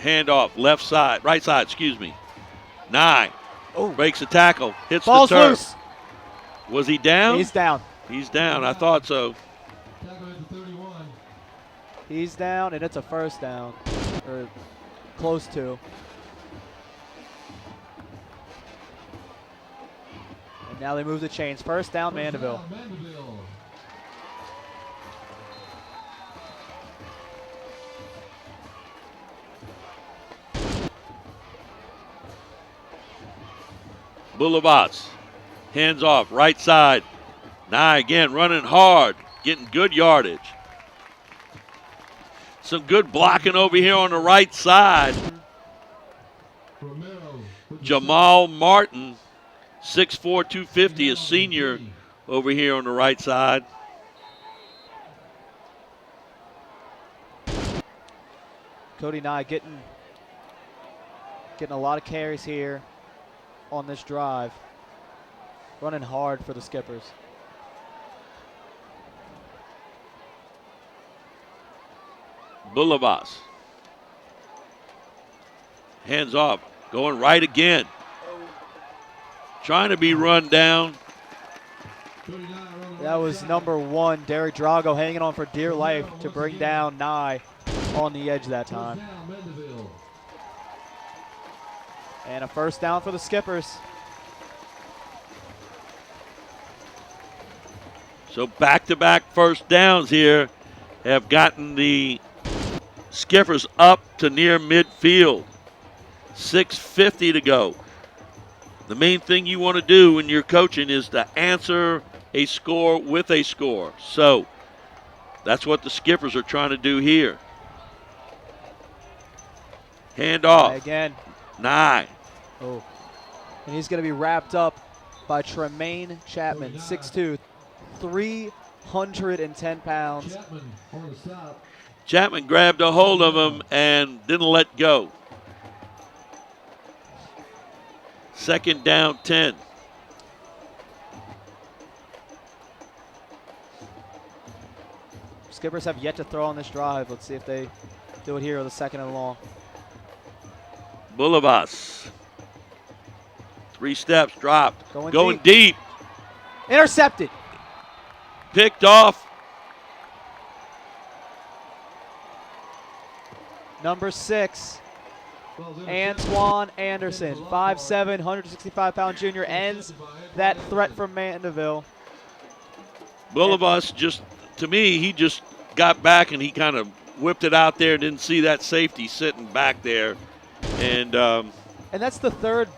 A: Handoff, left side, right side, excuse me. 9. Oh. Breaks the tackle, hits
B: Ball's
A: the turf.
B: Loose.
A: Was he down?
B: He's down.
A: He's down, I thought so.
B: He's down, and it's a first down, or close to. And now they move the chains. First down, Mandeville.
A: Boulevas, hands off, right side. Nye again running hard, getting good yardage. Some good blocking over here on the right side. Jamal Martin, 6'4", 250, a senior over here on the right side.
B: Cody Nye getting a lot of carries here on this drive. Running hard for the Skippers.
A: Boulevas. Hands off. Going right again. Trying to be run down.
B: That was number 1, Derek Drago, hanging on for dear life to bring down Nye on the edge that time. And a first down for the Skippers.
A: So back-to-back first downs here have gotten the Skippers up to near midfield. 6:50 to go. The main thing you want to do when you're coaching is to answer a score with a score. So that's what the Skippers are trying to do here. Hand off.
B: Again.
A: Nye.
B: Oh. And he's going to be wrapped up by Tremaine Chapman, 6'2", 310 pounds.
A: Chapman grabbed a hold of him and didn't let go. 2nd down, 10.
B: Skippers have yet to throw on this drive. Let's see if they do it here with a 2nd and long.
A: Boulevas. 3 steps, dropped. Going deep.
B: Intercepted.
A: Picked off.
B: Number 6, Antoine Anderson, 5'7", 165-pound junior, ends that threat from Mandeville.
A: Boulevas just, to me, he just got back and he kind of whipped it out there. Didn't see that safety sitting back there. And
B: that's the 3rd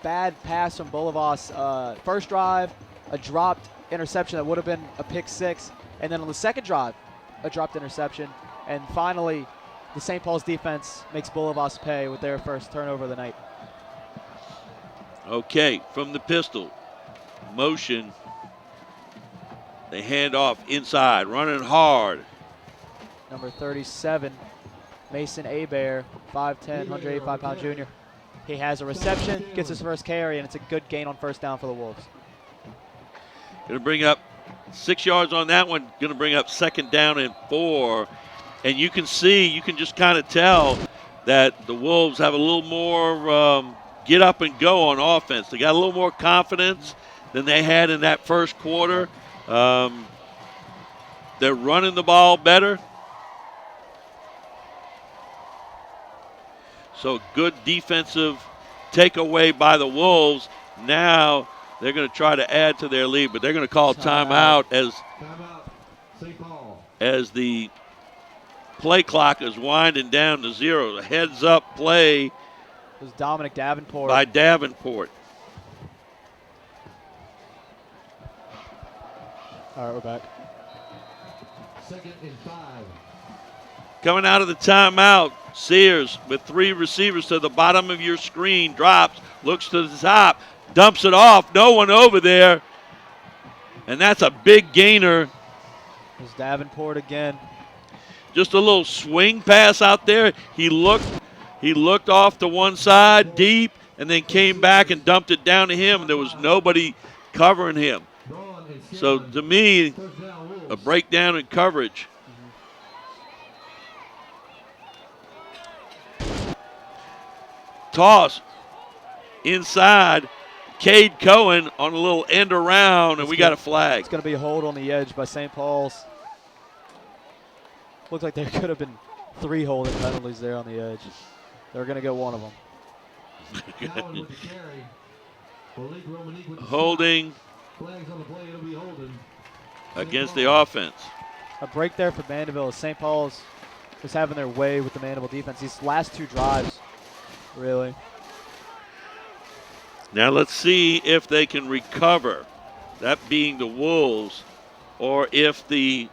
B: bad pass from Boulevas. First drive, a dropped interception that would have been a pick 6. And then on the 2nd drive, a dropped interception. And finally, the St. Paul's defense makes Boulevas pay with their first turnover of the night.
A: Okay, from the pistol. Motion. They hand off inside, running hard.
B: Number 37, Mason Abear, 5'10", 185-pound junior. He has a reception, gets his first carry, and it's a good gain on first down for the Wolves.
A: Going to bring up 6 yards on that one. Going to bring up 2nd down and 4. And you can just kind of tell that the Wolves have a little more get up and go on offense. They got a little more confidence than they had in that first quarter. They're running the ball better. So good defensive takeaway by the Wolves. Now they're going to try to add to their lead, but they're going to call timeout as the play clock is winding down to 0. A heads-up play.
B: It was Dominic Davenport.
A: By Davenport.
B: All right, we're back.
E: 2nd and 5.
A: Coming out of the timeout, Sears with 3 receivers to the bottom of your screen, drops, looks to the top, dumps it off, no one over there, and that's a big gainer.
B: It was Davenport again.
A: Just a little swing pass out there. He looked off to one side deep and then came back and dumped it down to him. There was nobody covering him. So to me, a breakdown in coverage. Toss inside. Cade Cohen on a little end around, and we got a flag.
B: It's going to be a hold on the edge by St. Paul's. Looks like there could have been 3 holding penalties there on the edge. They're going to get one of them.
A: Holding against the offense.
B: A break there for Mandeville. St. Paul's was having their way with the Mandeville defense. These last 2 drives, really.
A: Now let's see if they can recover, that being the Wolves, or if the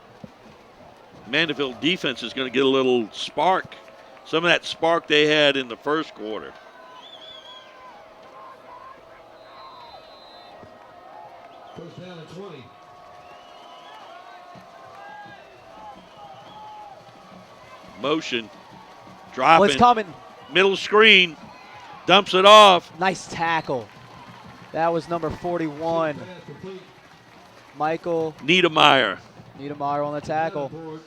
A: Mandeville defense is going to get a little spark, some of that spark they had in the first quarter.
E: First down at 20.
A: Motion, dropping.
B: Oh, it's coming.
A: Middle screen, dumps it off.
B: Nice tackle. That was number 41, Michael
A: Niedermeyer
B: on the tackle.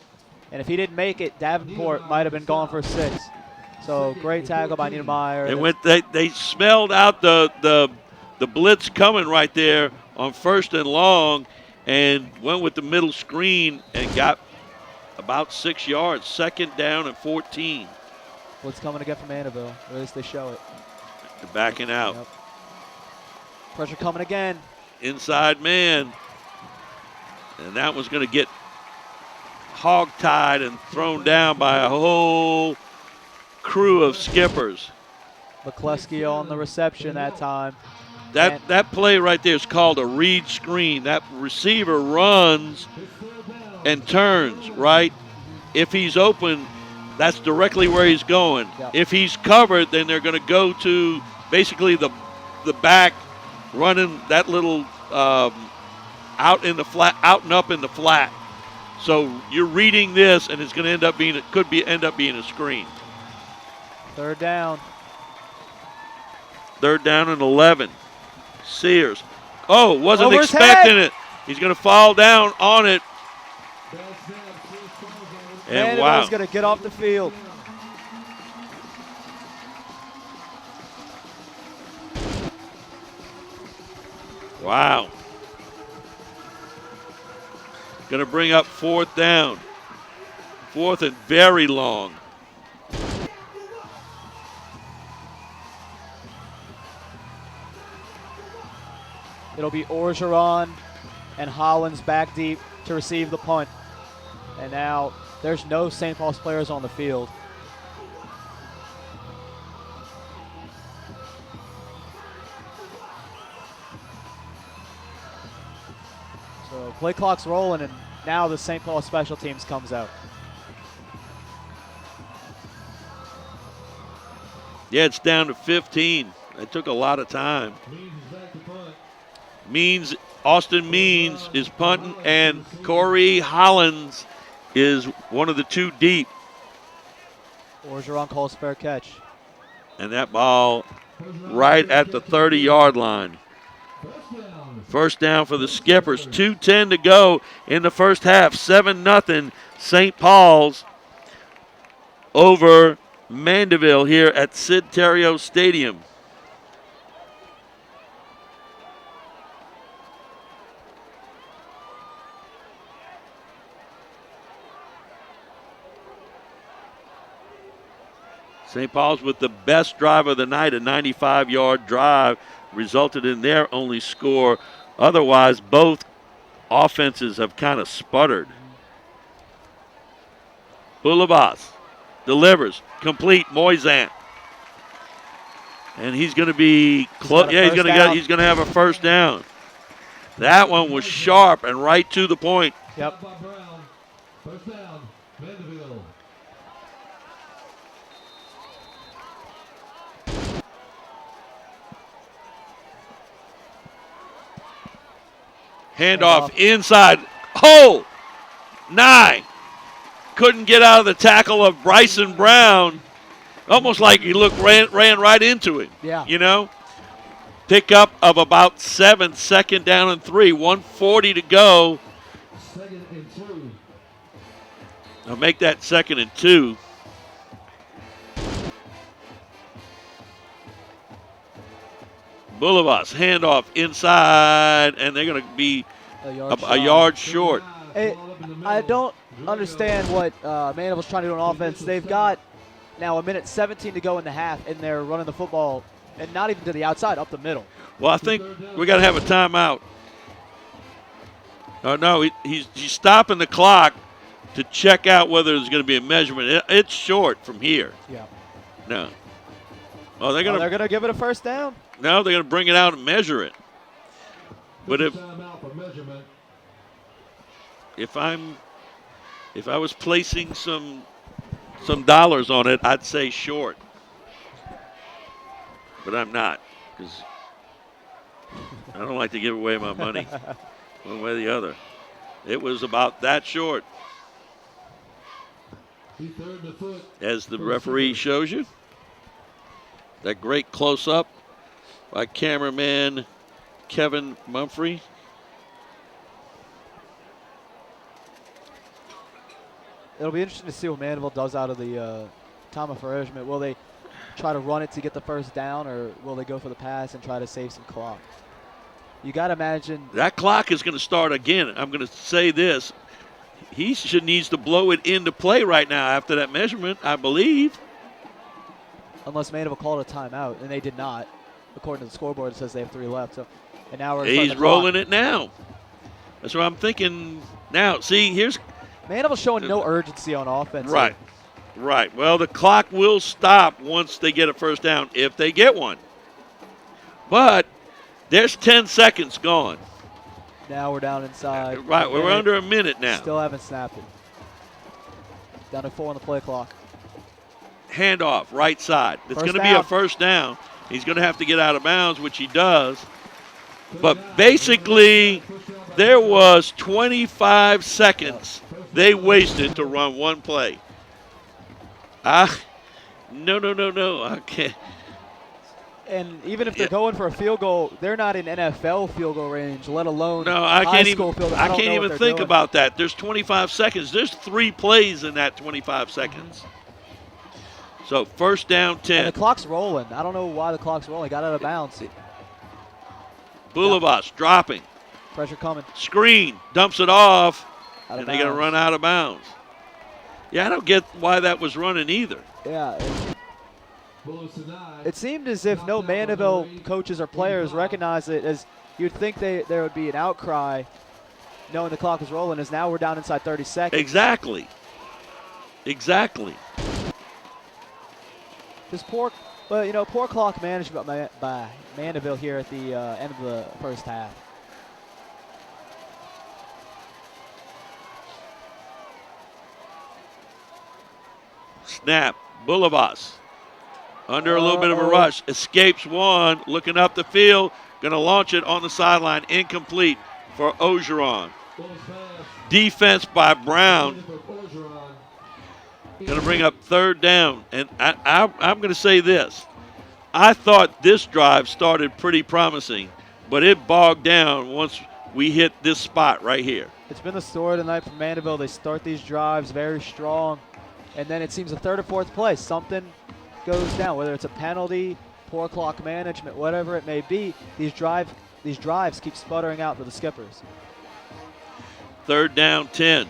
B: And if he didn't make it, Davenport might have been gone for 6. So great tackle by Niedermeyer.
A: They smelled out the blitz coming right there on 1st and long and went with the middle screen and got about 6 yards. 2nd down and 14.
B: What's coming again from Mandeville? Or at least they show it.
A: They're backing out.
B: Yep. Pressure coming again.
A: Inside man. And that was going to get hog-tied and thrown down by a whole crew of skippers.
B: McCluskey on the reception that time.
A: That play right there is called a read screen. That receiver runs and turns, right? If he's open, that's directly where he's going.
B: Yep.
A: If he's covered, then they're going to go to basically the back, running that little out in the flat, out and up in the flat. So you're reading this, and it's going to end up being a screen.
B: 3rd down.
A: 3rd down and 11. Sears. Oh, wasn't
B: Over his
A: expecting
B: head.
A: it. He's going to fall down on it. And wow.
B: Mandeville's going to get off the field.
A: Wow. Going to bring up 4th down. 4th and very long.
B: It'll be Orgeron and Hollins back deep to receive the punt. And now there's no St. Paul's players on the field. So play clock's rolling, and now the St. Paul special teams comes out.
A: Yeah, it's down to 15. It took a lot of time. Austin Means is punting, and Corey Hollins is one of the two deep.
B: Orgeron calls fair catch.
A: And that ball right at the 30-yard line. First down for the Skippers. 2:10 to go in the first half. 7-0 St. Paul's over Mandeville here at Sid Terrio Stadium. St. Paul's with the best drive of the night, a 95-yard drive, resulted in their only score. Otherwise, both offenses have kind of sputtered. Boulevas delivers, complete, Moisan. And he's going to be close. Yeah, he's going to have a first down. That one was sharp and right to the point.
B: Yep.
E: First down, Mandeville.
A: Handoff inside. Oh! 9. Couldn't get out of the tackle of Bryson Brown. Almost like he ran right into him.
B: Yeah.
A: You know? Pickup of about 7, second down and 3. 1:40 to go.
E: Second and 2.
A: I'll make that 2nd and 2. Boulevas, handoff inside, and they're going to be a yard short.
B: I don't understand what Mandeville's trying to do on offense. They've got now 1:17 to go in the half, and they're running the football, and not even to the outside, up the middle.
A: Well, I think we got to have a timeout. Oh, no, he's stopping the clock to check out whether there's going to be a measurement. It's short from here.
B: Yeah.
A: No. Oh, they're going
B: to give it a first down?
A: No, they're going to bring it out and measure it. But if I was placing some dollars on it, I'd say short. But I'm not, because I don't like to give away my money one way or the other. It was about that short, as the referee shows you. That great close-up by cameraman Kevin Mumphrey.
B: It'll be interesting to see what Mandeville does out of the time of arrangement. Will they try to run it to get the first down, or will they go for the pass and try to save some clock? You got to imagine.
A: That clock is going to start again. I'm going to say this. He needs to blow it into play right now after that measurement, I believe.
B: Unless Mandeville called a timeout, and they did not. According to the scoreboard, it says they have 3 left. So, and now
A: he's rolling it now. That's what I'm thinking now. See, here's
B: Mandeville showing no urgency on offense.
A: Right. Well, the clock will stop once they get a first down, if they get one. But there's 10 seconds gone.
B: Now we're down inside.
A: Right, we're under a minute now.
B: Still haven't snapped it. Down to 4 on the play clock.
A: Handoff, right side. It's going to be a first down. He's going to have to get out of bounds, which he does. But basically, there was 25 seconds they wasted to run one play. No. I can't.
B: And even if they're going for a field goal, they're not in NFL field goal range, let alone
A: high
B: school field goal.
A: I can't even think about that. There's 25 seconds. There's 3 plays in that 25 seconds. So first down 10.
B: And the clock's rolling. I don't know why the clock's rolling. Got out of bounds.
A: Boulevas dropping.
B: Pressure coming.
A: Screen, dumps it off,
B: and
A: they're going to run out of bounds. Yeah, I don't get why that was running either.
B: Yeah. It seemed as if no Mandeville coaches or players recognized it, as you'd think there would be an outcry knowing the clock was rolling, as now we're down inside 30 seconds.
A: Exactly.
B: Just poor clock management by Mandeville here at the end of the first half.
A: Snap, Boulevas. Under a little bit of a rush. Escapes one. Looking up the field. Going to launch it on the sideline. Incomplete for Ogeron. Defense by Brown. Going to bring up third down. And I'm going to say this. I thought this drive started pretty promising, but it bogged down once we hit this spot right here.
B: It's been the story tonight for Mandeville. They start these drives very strong, and then it seems the third or fourth play, something goes down, whether it's a penalty, poor clock management, whatever it may be. These drives keep sputtering out for the Skippers.
A: Third down, 10.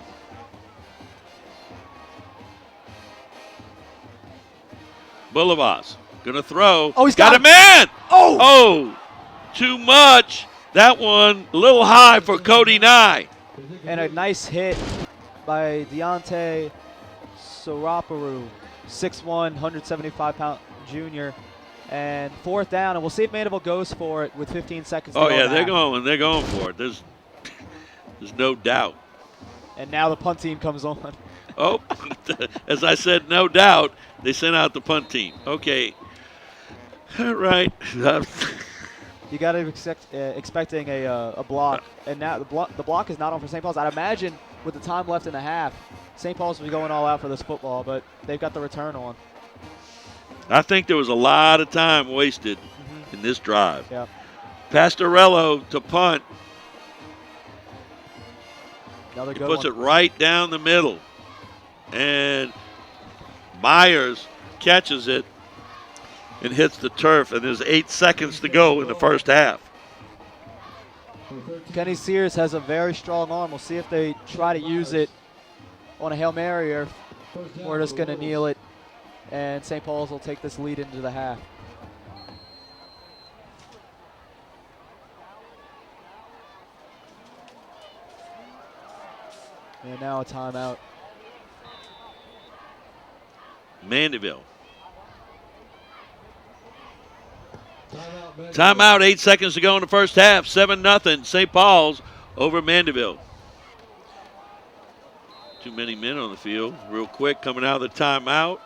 A: Boulevas gonna throw.
B: Oh, he's
A: got a man.
B: Oh,
A: Too much. That one a little high for Cody Nye.
B: and a nice hit by Deontay Saraparu, 6'1", 175-pound junior. And fourth down, and we'll see if Mandeville goes for it with 15 seconds to go.
A: Oh yeah,
B: in the
A: they're
B: half.
A: going. They're going for it. There's no doubt.
B: And now the punt team comes on.
A: Oh, as I said, no doubt. They sent out the punt team. Okay. All right.
B: You got to expecting a block, and now the block is not on for St. Paul's. I'd imagine with the time left in the half, St. Paul's will be going all out for this football, but they've got the return on.
A: I think there was a lot of time wasted in this drive.
B: Yeah.
A: Pastorello to punt.
B: Another
A: He
B: good
A: puts
B: one.
A: it right down the middle. And Myers catches it and hits the turf, and there's 8 seconds to go in the first half.
B: Kenny Sears has a very strong arm. We'll see if they try to use it on a Hail Mary, or we're just going to kneel it, and St. Paul's will take this lead into the half. And now a timeout.
A: Mandeville. Timeout, 8 seconds to go in the first half. 7-0, St. Paul's over Mandeville. Too many men on the field. Real quick, coming out of the timeout.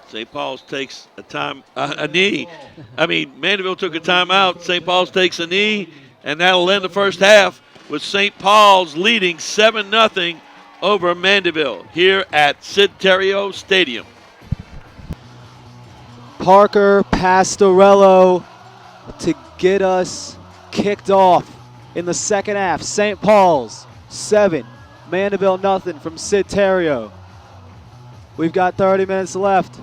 A: St. Paul's takes a knee. Mandeville took a timeout. St. Paul's takes a knee, and that'll end the first half with St. Paul's leading 7-0 over Mandeville here at Sid Terrio Stadium.
B: Parker Pastorello to get us kicked off in the second half. St. Paul's 7, Mandeville nothing from Sid Terrio. We've got 30 minutes left.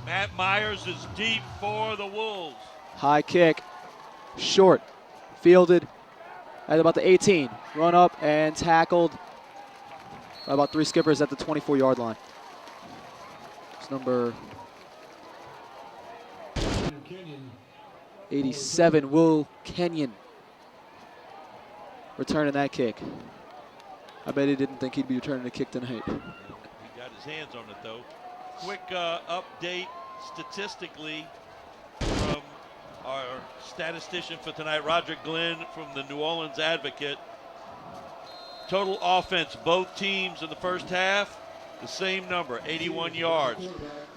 A: Matt Myers is deep for the Wolves.
B: High kick, short, fielded at about the 18. Run up and tackled by about 3 Skippers at the 24-yard line. It's number 87, Will Kenyon, returning that kick. I bet he didn't think he'd be returning a kick tonight.
A: He got his hands on it, though. Quick update statistically from our statistician for tonight, Roger Glenn from the New Orleans Advocate. Total offense, both teams in the first half, the same number, 81 yards.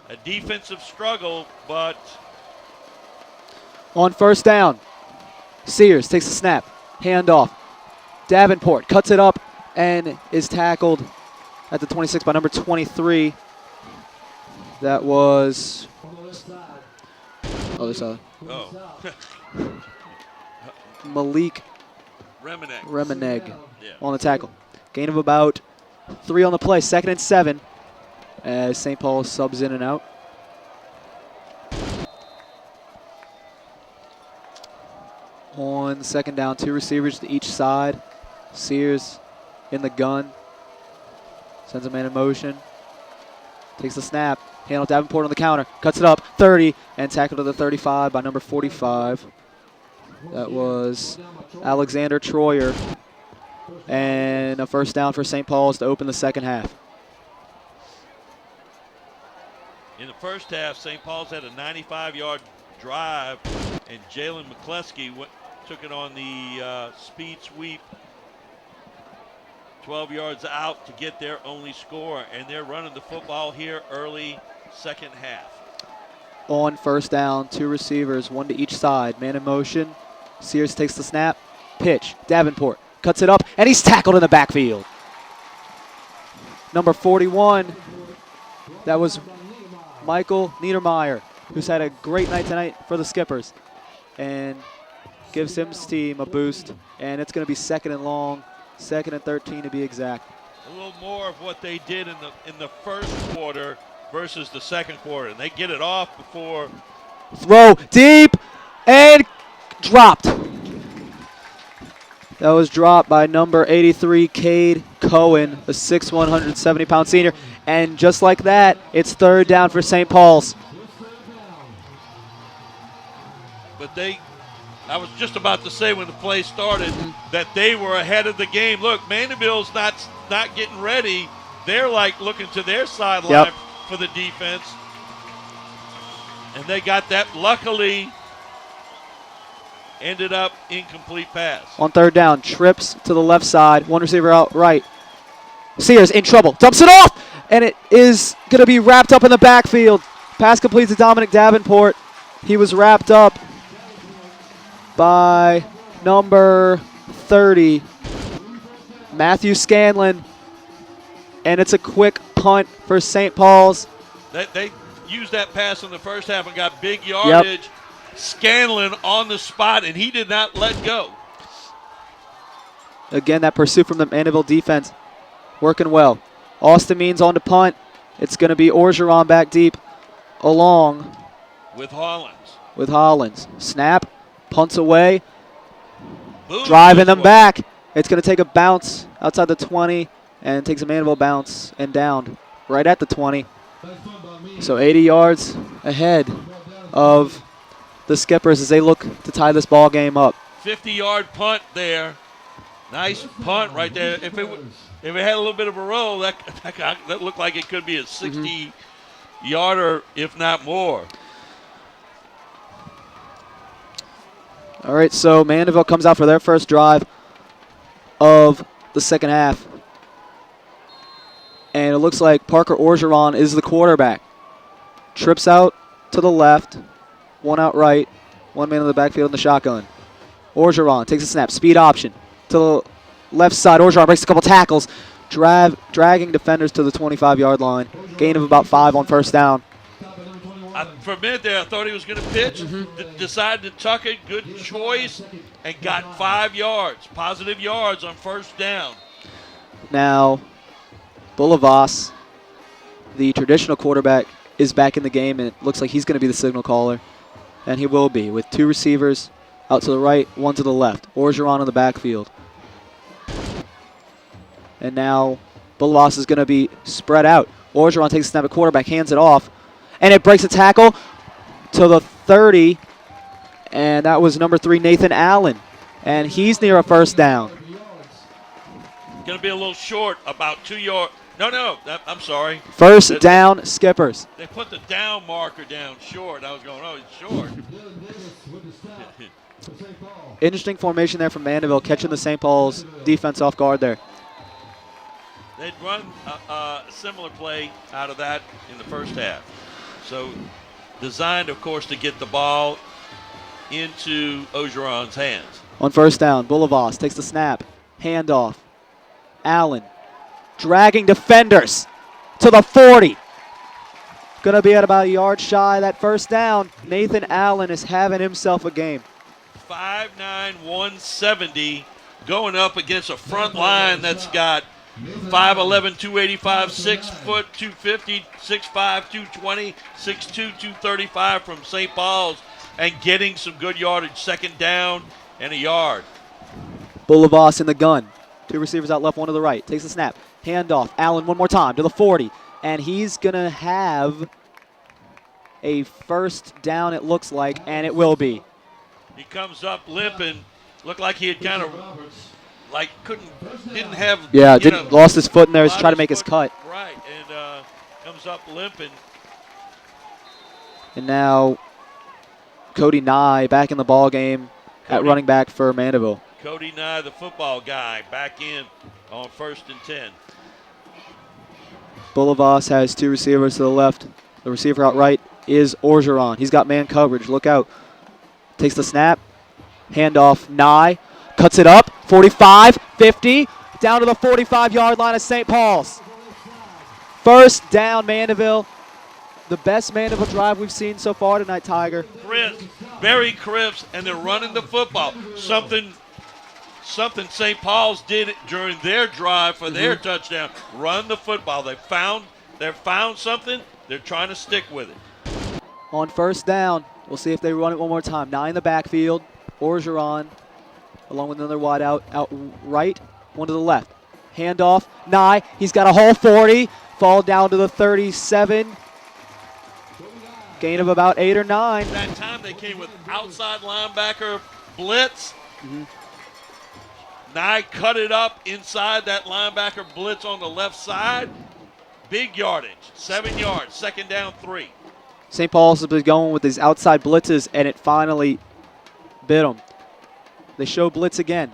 A: A defensive struggle, but
B: On first down, Sears takes a snap, handoff. Davenport cuts it up and is tackled at the 26 by number 23. That was other side. Malik Remeneg on the tackle. Gain of about 3 on the play. 2nd and 7 as St. Paul subs in and out. On second down, 2 receivers to each side. Sears in the gun. Sends a man in motion. Takes the snap. Handle Davenport on the counter. Cuts it up. 30 and tackled to the 35 by number 45. That was Alexander Troyer. And a first down for St. Paul's to open the second half.
A: in the first half, St. Paul's had a 95-yard drive, and Jalen McCleskey took it on the speed sweep 12 yards out to get their only score, and they're running the football here early second half.
B: On first down, 2 receivers, 1 to each side. Man in motion. Sears takes the snap. Pitch. Davenport cuts it up, and he's tackled in the backfield. Number 41, that was Michael Niedermeyer, who's had a great night tonight for the Skippers, and gives his team a boost. And it's going to be 2nd and long, 2nd and 13 to be exact.
A: A little more of what they did in the first quarter versus the second quarter, and they get it off before.
B: Throw deep and dropped. That was dropped by number 83, Cade Cohen, a 6'1", 170-pound senior. And just like that, it's 3rd down for St. Paul's.
A: But I was just about to say when the play started that they were ahead of the game. Look, Mandeville's not getting ready. They're like looking to their sideline for the defense. And they got that, luckily, ended up incomplete pass.
B: On 3rd down, trips to the left side, 1 receiver out right. Sears in trouble, dumps it off, and it is going to be wrapped up in the backfield. Pass complete to Dominic Davenport. He was wrapped up by number 30, Matthew Scanlon, and it's a quick punt for St. Paul's.
A: They used that pass in the first half and got big yardage. Yep. Scanlon on the spot, and he did not let go.
B: Again, that pursuit from the Mandeville defense working well. Austin Means on to punt. It's going to be Orgeron back deep along
A: with Hollins.
B: Snap, punts away,
A: Boom,
B: driving them back. It's going to take a bounce outside the 20 and takes a Mandeville bounce and down right at the 20. So 80 yards ahead of the Skippers as they look to tie this ball game up.
A: 50-yard punt there. Nice punt right there. If it had a little bit of a roll, that looked like it could be a 60-yarder, if not more.
B: All right, so Mandeville comes out for their first drive of the second half. And it looks like Parker Orgeron is the quarterback. Trips out to the left, 1 out right, 1 man in the backfield in the shotgun. Orgeron takes a snap, speed option to the left side. Orgeron breaks a couple tackles, dragging defenders to the 25-yard line. Gain of about 5 on first down.
A: For a minute there, I thought he was going to pitch. Decided to tuck it. Good choice. And got 5 yards, positive yards on first down.
B: Now, Bulavas, the traditional quarterback, is back in the game, and it looks like he's going to be the signal caller. And he will be, with 2 receivers out to the right, 1 to the left. Orgeron in the backfield. And now Bulavas is going to be spread out. Orgeron takes a snap at quarterback, hands it off, and it breaks a tackle to the 30, and that was number 3, Nathan Allen. And he's near a first down.
A: Going to be a little short, about 2 yards. No, I'm sorry.
B: First down, Skippers.
A: They put the down marker down short. I was going, oh, it's short.
B: Interesting formation there from Mandeville, catching the St. Paul's defense off guard there.
A: They'd run a similar play out of that in the first half. So designed, of course, to get the ball into Orgeron's hands.
B: On first down, Bulavas takes the snap, handoff. Allen dragging defenders to the 40. Going to be at about a yard shy of that first down. Nathan Allen is having himself a game.
A: 5'9", 170, going up against a front line that's got 5'11", 285, 6 foot, 250, 6'5", 220, 6'2", 235 from St. Paul's, and getting some good yardage, second down and a yard.
B: Bulavas in the gun. 2 receivers out left, 1 to the right. Takes the snap. Handoff. Allen one more time to the 40. And he's going to have a first down, it looks like, and it will be.
A: He comes up limping. Looked like he had kind of, didn't have.
B: Yeah, lost his foot in there. He's trying to make his cut.
A: Right, and comes up limping.
B: And now Cody Nye back in the ball game at running back for Mandeville.
A: Cody Nye, the football guy, back in on 1st and 10.
B: Boulevas has 2 receivers to the left. The receiver out right is Orgeron. He's got man coverage. Look out. Takes the snap. Handoff. Nye cuts it up. 45, 50, down to the 45-yard line of St. Paul's. First down, Mandeville. The best Mandeville drive we've seen so far tonight, Tiger.
A: Crisp, very crisp, and they're running the football. Something St. Paul's did during their drive for their touchdown. Run the football. They found something. They're trying to stick with it.
B: On first down, we'll see if they run it one more time. 9 in the backfield. Orgeron, along with another wide out right, one to the left. Handoff. Nye. He's got a whole 40. Fall down to the 37. Gain of about 8 or 9.
A: That time they came with outside linebacker blitz. Nye cut it up inside that linebacker blitz on the left side. Big yardage, 7 yards, 2nd down, 3.
B: St. Paul's has been going with these outside blitzes, and it finally bit them. They show blitz again.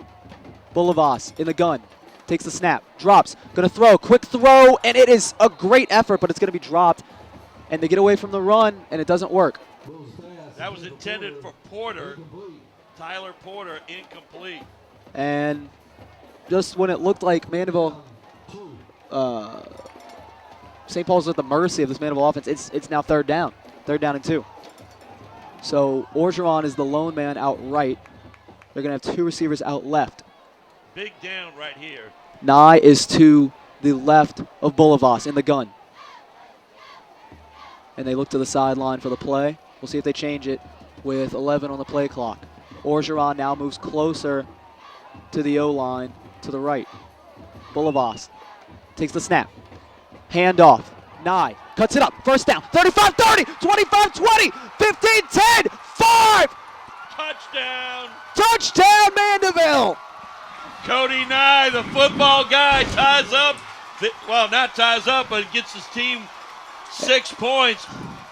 B: Boulevas in the gun. Takes the snap. Drops. Going to throw. Quick throw, and it is a great effort, but it's going to be dropped. And they get away from the run, and it doesn't work.
A: That was intended for Porter. Tyler Porter, incomplete.
B: And just when it looked like Mandeville, St. Paul's at the mercy of this Mandeville offense, it's now 3rd down. 3rd down and 2. So Orgeron is the lone man out right. They're going to have 2 receivers out left.
A: Big down right here.
B: Nye is to the left of Boulevas in the gun. And they look to the sideline for the play. We'll see if they change it with 11 on the play clock. Orgeron now moves closer to the O-line to the right. Boulevas takes the snap. Handoff. Nye cuts it up. First down. 35-30, 25-20, 15-10, 5.
A: Touchdown.
B: Touchdown, Mandeville.
A: Cody Nye, the football guy, ties up. Well, not ties up, but gets his team 6 points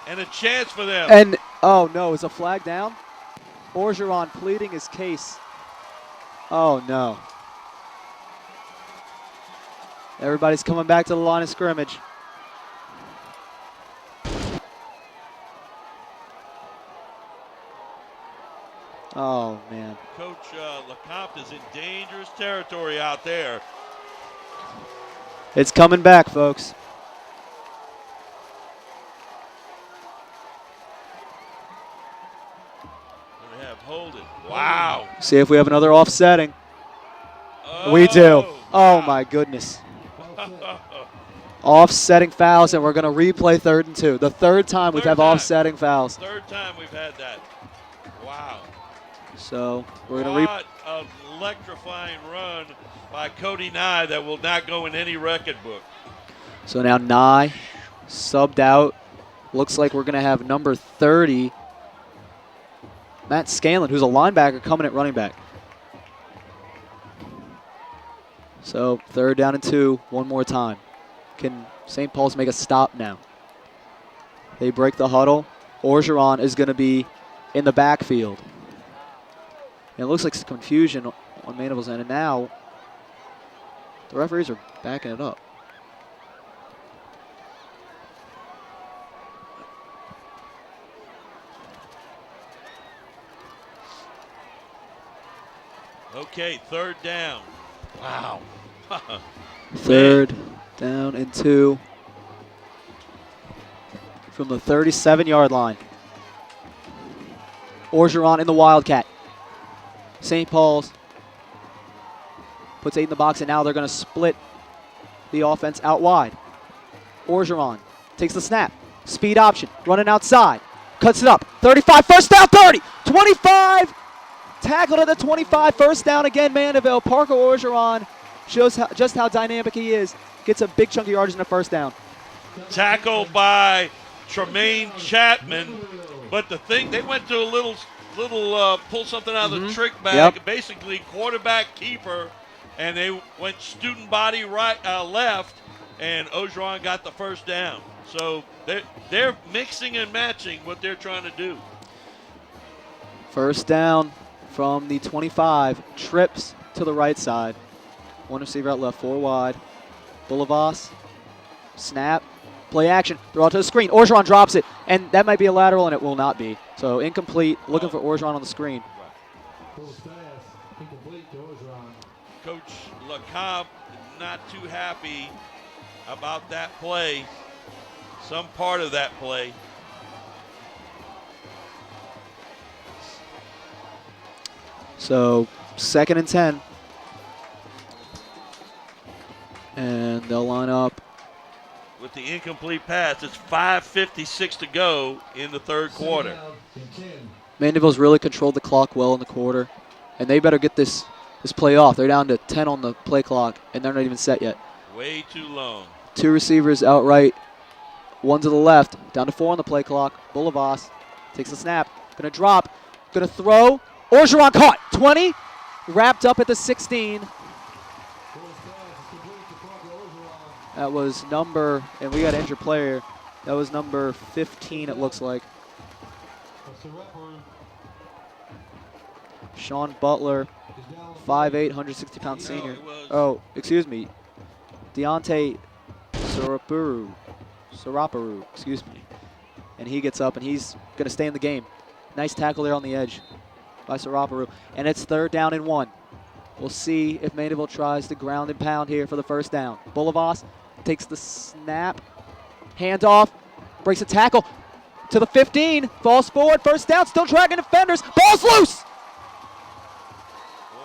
A: and a chance for them.
B: And, oh no, is a flag down? Orgeron pleading his case. Oh no. Everybody's coming back to the line of scrimmage. Oh man.
A: Coach LeCompte is in dangerous territory out there.
B: It's coming back, folks.
A: They have Holden. Wow.
B: See if we have another offsetting.
A: Oh,
B: We do.
A: wow.
B: Oh my goodness. Offsetting fouls, and we're going to replay 3rd and 2. The 3rd time we've had offsetting fouls.
A: 3rd time we've had that. Wow.
B: So we're going to
A: What an electrifying run by Cody Nye that will not go in any record book.
B: So now Nye subbed out. Looks like we're going to have number 30, Matt Scanlon, who's a linebacker, coming at running back. So 3rd down and 2, one more time. Can St. Paul's make a stop now? They break the huddle. Orgeron is going to be in the backfield. And it looks like some confusion on Mandeville's end, and now the referees are backing it up.
A: Okay, 3rd down. Wow.
B: 3rd down and 2 from the 37-yard line. Orgeron in the Wildcat. St. Paul's puts 8 in the box, and now they're going to split the offense out wide. Orgeron takes the snap. Speed option. Running outside. Cuts it up. 35. First down. 30. 25. Tackled at the 25. First down again, Mandeville. Parker Orgeron shows just how dynamic he is. Gets a big chunk of yardage in the first down.
A: Tackled by Tremaine Chapman. But the thing, they went to a little pull something out of the trick bag.
B: Yep.
A: Basically, quarterback keeper. And they went student body right, left. And Orgeron got the first down. So they're mixing and matching what they're trying to do.
B: First down
H: from the 25, trips to the right side. One receiver out left, 4 wide. Bulavas, snap, play action, throw out to the screen. Orgeron drops it, and that might be a lateral, and it will not be. So incomplete, looking for Orgeron on the screen.
E: Full pass, incomplete to Orgeron.
A: Coach LeCompte not too happy about that play, some part of that play.
H: So 2nd and 10. And they'll line up.
A: With the incomplete pass, it's 5:56 to go in the third quarter.
H: Mandeville's really controlled the clock well in the quarter, and they better get this play off. They're down to 10 on the play clock, and they're not even set yet.
A: Way too long.
H: 2 receivers outright, 1 to the left, down to 4 on the play clock. Bulavas takes the snap, gonna drop, gonna throw. Orgeron caught, 20, wrapped up at the 16. That was number, and we got an injured player. That was number 15, it looks like. Sean Butler, 5'8", 160-pound senior. Oh, excuse me. Deontay Saraparu, excuse me. And he gets up, and he's going to stay in the game. Nice tackle there on the edge by Saraparu. And it's 3rd down and 1. We'll see if Mandeville tries to ground and pound here for the first down. Bulavas takes the snap, handoff, breaks a tackle to the 15, falls forward, first down, still tracking defenders, ball's loose!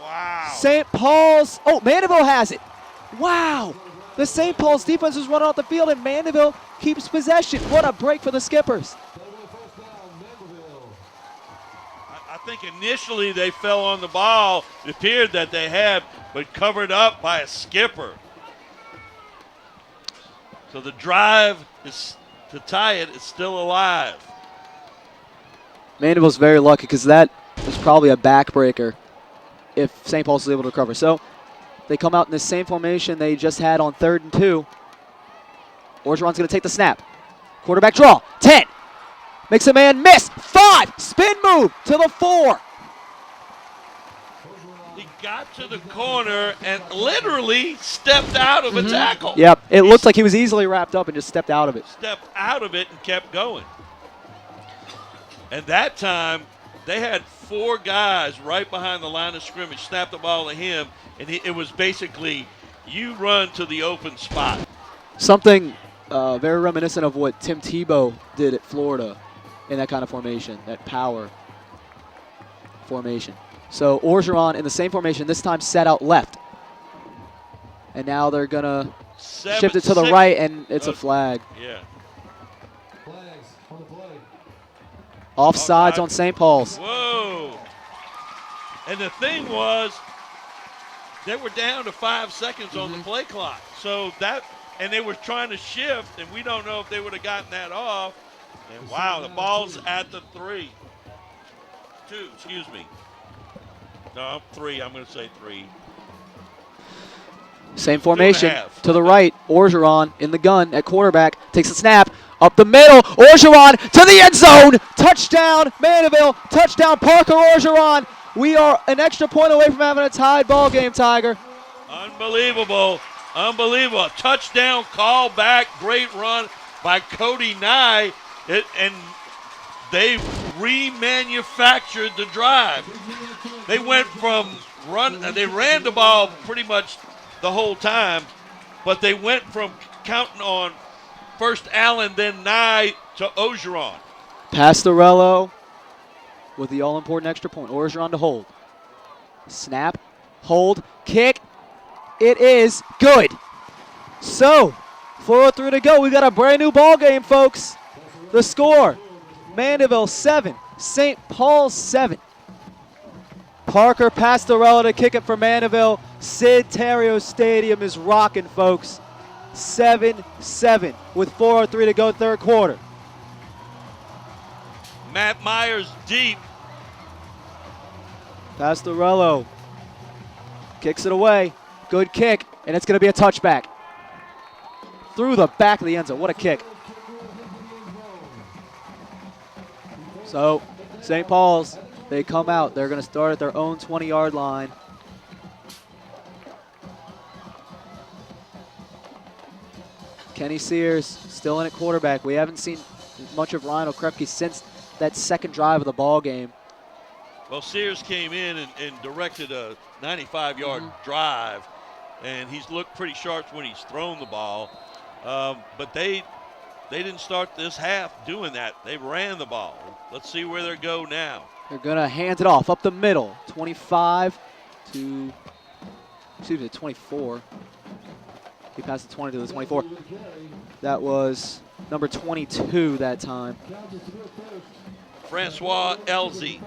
A: Wow.
H: St. Paul's, Mandeville has it. Wow, the St. Paul's defense is running off the field and Mandeville keeps possession. What a break for the Skippers.
A: I think initially they fell on the ball. It appeared that they had, but covered up by a skipper. So the drive is to tie it is still alive.
H: Mandeville's very lucky because that was probably a backbreaker if St. Paul's was able to recover. So they come out in the same formation they just had on 3rd and 2. Orgeron's going to take the snap. Quarterback draw. 10. Makes a man miss. 5. Spin move to the 4.
A: He got to the corner and literally stepped out of a tackle.
H: Yep. It looked like he was easily wrapped up and just stepped out of it.
A: Stepped out of it and kept going. And that time, they had 4 guys right behind the line of scrimmage, snapped the ball to him, and it was basically, you run to the open spot.
H: Something very reminiscent of what Tim Tebow did at Florida in that kind of formation, that power formation. So Orgeron in the same formation, this time set out left. And now they're going to shift it to the right, and it's a flag.
A: Yeah.
E: Flags on the play.
H: Offsides on St. Paul's.
A: Whoa. And the thing was, they were down to 5 seconds on the play clock. So that, and they were trying to shift, and we don't know if they would have gotten that off. And wow, the ball's at the 3. 2, excuse me. No, 3, I'm going to say 3.
H: Same formation
A: 2.5.
H: to the right. Orgeron in the gun at quarterback. Takes a snap. Up the middle. Orgeron to the end zone. Touchdown, Mandeville. Touchdown, Parker Orgeron. We are an extra point away from having a tied ball game, Tiger.
A: Unbelievable. Unbelievable. A touchdown call back. Great run by Cody Nye. And they remanufactured the drive. They went from they ran the ball pretty much the whole time, but they went from counting on first Allen, then Nye to Orgeron.
H: Pastorello with the all-important extra point. Orgeron to hold. Snap, hold, kick. It is good. So, 4:03 to go. We've got a brand new ball game, folks. The score, Mandeville 7, St. Paul's 7. Parker Pastorello to kick it for Mandeville. Sid Terrio Stadium is rocking, folks. 7-7 with 4:03 to go, third quarter.
A: Matt Myers deep.
H: Pastorello kicks it away. Good kick, and it's going to be a touchback. Through the back of the end zone. What a kick. So, St. Paul's They come out. They're going to start at their own 20-yard line. Kenny Sears still in at quarterback. We haven't seen much of Ryan Okrepke since that second drive of the ball game.
A: Well, Sears came in and directed a 95-yard drive, and he's looked pretty sharp when he's thrown the ball. But they didn't start this half doing that. They ran the ball. Let's see where they go now.
H: They're going to hand it off up the middle. 25 to, 24. He passed the 20 to the 24. That was number 22 that time.
A: Francois Elzy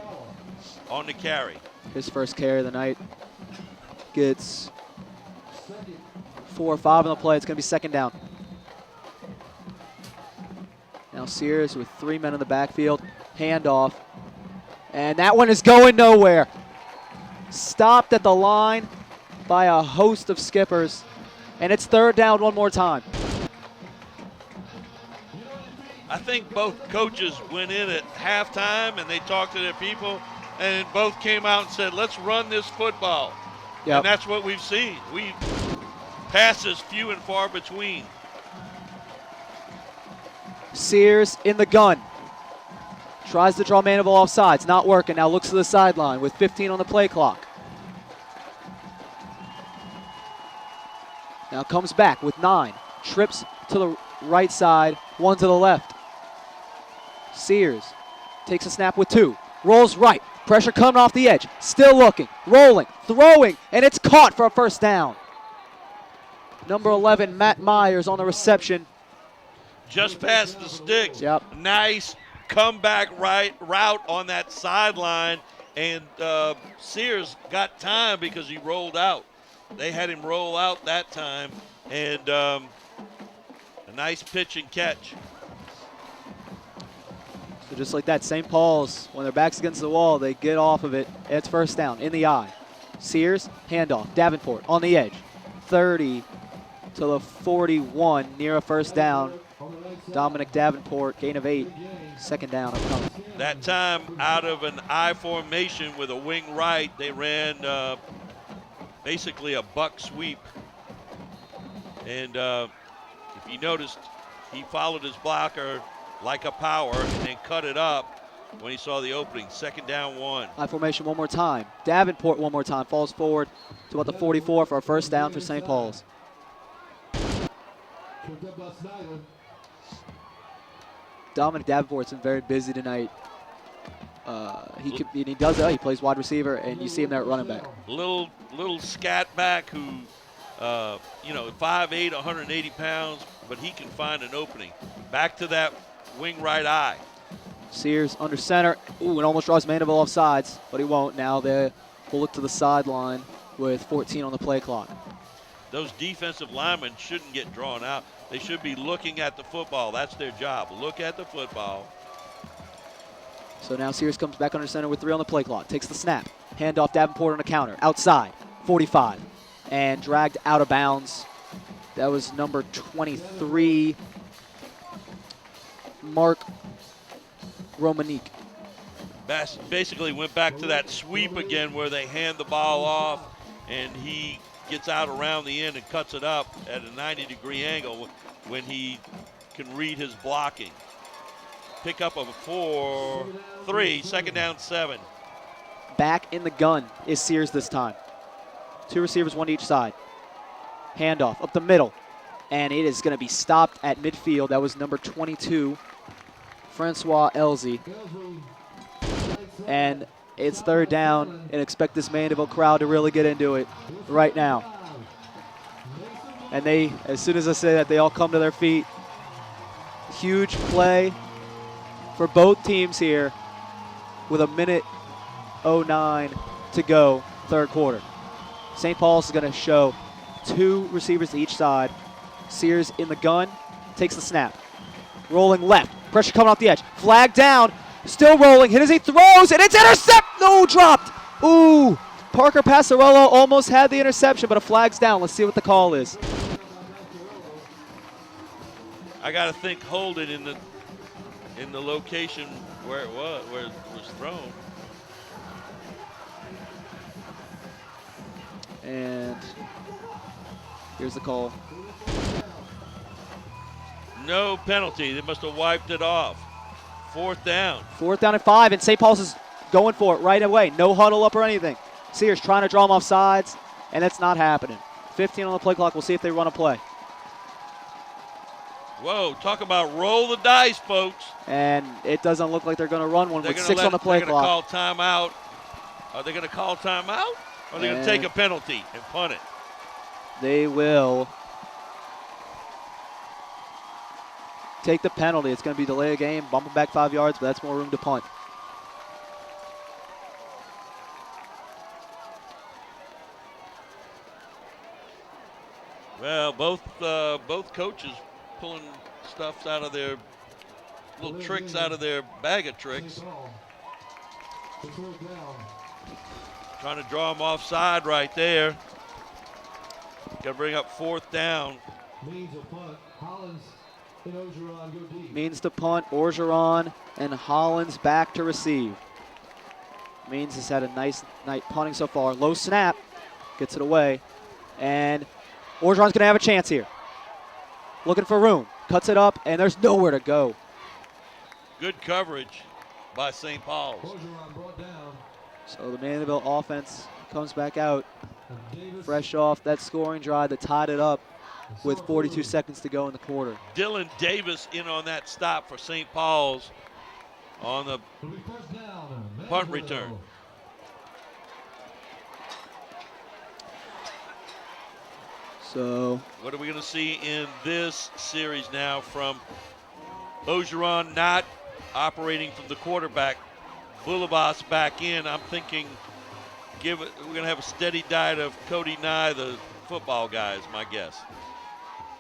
A: on the carry.
H: His first carry of the night. Gets 4 or 5 on the play. It's going to be second down. Now Sears with 3 men in the backfield. Handoff. And that one is going nowhere. Stopped at the line by a host of skippers. And it's third down one more time.
A: I think both coaches went in at halftime and they talked to their people, and both came out and said, let's run this football.
H: Yep.
A: And that's what we've seen. Passes few and far between.
H: Sears in the gun. Tries to draw Mandeville off sides. Not working. Now looks to the sideline with 15 on the play clock. Now comes back with 9. Trips to the right side, 1 to the left. Sears takes a snap with 2. Rolls right. Pressure coming off the edge. Still looking. Rolling. Throwing. And it's caught for a first down. Number 11, Matt Myers on the reception.
A: Just past the sticks.
H: Yep.
A: Nice comeback route on that sideline. And Sears got time because he rolled out. They had him roll out that time. And a nice pitch and catch.
H: So just like that, St. Paul's, when their back's against the wall, they get off of it. It's first down in the eye. Sears, handoff. Davenport on the edge. 30 to the 41, near a first down. Dominic Davenport, gain of 8. Second down upcoming.
A: That time out of an I formation with a wing right, they ran basically a buck sweep. And if you noticed, he followed his blocker like a power and then cut it up when he saw the opening. Second down 1.
H: I formation one more time. Davenport one more time. Falls forward to about the 44 for a first down for St. Paul's. Dominic Davenport's been very busy tonight. He does it. He plays wide receiver, and you see him there at running back.
A: Little scat back who, 5'8", 180 pounds, but he can find an opening. Back to that wing right eye.
H: Sears under center. Ooh, and almost draws Mandeville off sides, but he won't. Now they will look to the sideline with 14 on the play clock.
A: Those defensive linemen shouldn't get drawn out. They should be looking at the football. That's their job. Look at the football.
H: So now Sears comes back under center with 3 on the play clock. Takes the snap. Handoff Davenport on a counter. Outside. 45. And dragged out of bounds. That was number 23, Mark Romanique.
A: Basically went back to that sweep again where they hand the ball off and he gets out around the end and cuts it up at a 90-degree angle when he can read his blocking. Pick up of a 4-3, second down 7.
H: Back in the gun is Sears this time. 2 receivers, 1 to each side. Handoff up the middle. And it is going to be stopped at midfield. That was number 22, Francois Elzy. And it's third down, and expect this Mandeville crowd to really get into it right now. And they, as soon as I say that, they all come to their feet. Huge play for both teams here with 1:09 to go, third quarter. St. Paul's is going to show 2 receivers to each side. Sears in the gun, takes the snap. Rolling left, pressure coming off the edge. Flag down, still rolling, hit as he throws, and it's intercept! No, dropped! Ooh, Parker Passarello almost had the interception, but a flag's down. Let's see what the call is.
A: I got to think hold it in the location where it was thrown.
H: And here's the call.
A: No penalty. They must have wiped it off. 4th down.
H: 4th down and 5, and St. Paul's is going for it right away. No huddle up or anything. Sears trying to draw them off sides, and it's not happening. 15 on the play clock. We'll see if they run a play.
A: Whoa, talk about roll the dice, folks.
H: And it doesn't look like they're going to run one with 6 on the play
A: clock.
H: clock.
A: They're going to call timeout. Are they going to call timeout? Or are they going to take a penalty and punt it?
H: They will take the penalty. It's going to be delay a game, bump them back 5 yards, but that's more room to punt.
A: Well, both coaches pulling stuff out of their little tricks out of their bag of tricks. Trying to draw them offside right there. Got to bring up 4th down.
E: Means a punt. Hollins and Ogeron go deep.
H: Means to punt. Orgeron and Hollins back to receive. Means has had a nice night punting so far. Low snap. Gets it away. And Orgeron's going to have a chance here. Looking for room. Cuts it up, and there's nowhere to go.
A: Good coverage by St. Paul's.
E: Ogeron brought down.
H: So the Mandeville offense comes back out. Fresh off that scoring drive that tied it up with 42 seconds to go in the quarter.
A: Dylan Davis in on that stop for St. Paul's on the punt return.
H: So
A: what are we going to see in this series now from Ogeron not operating from the quarterback? Boulevas back in. I'm thinking we're going to have a steady diet of Cody Nye, the football guy, is my guess.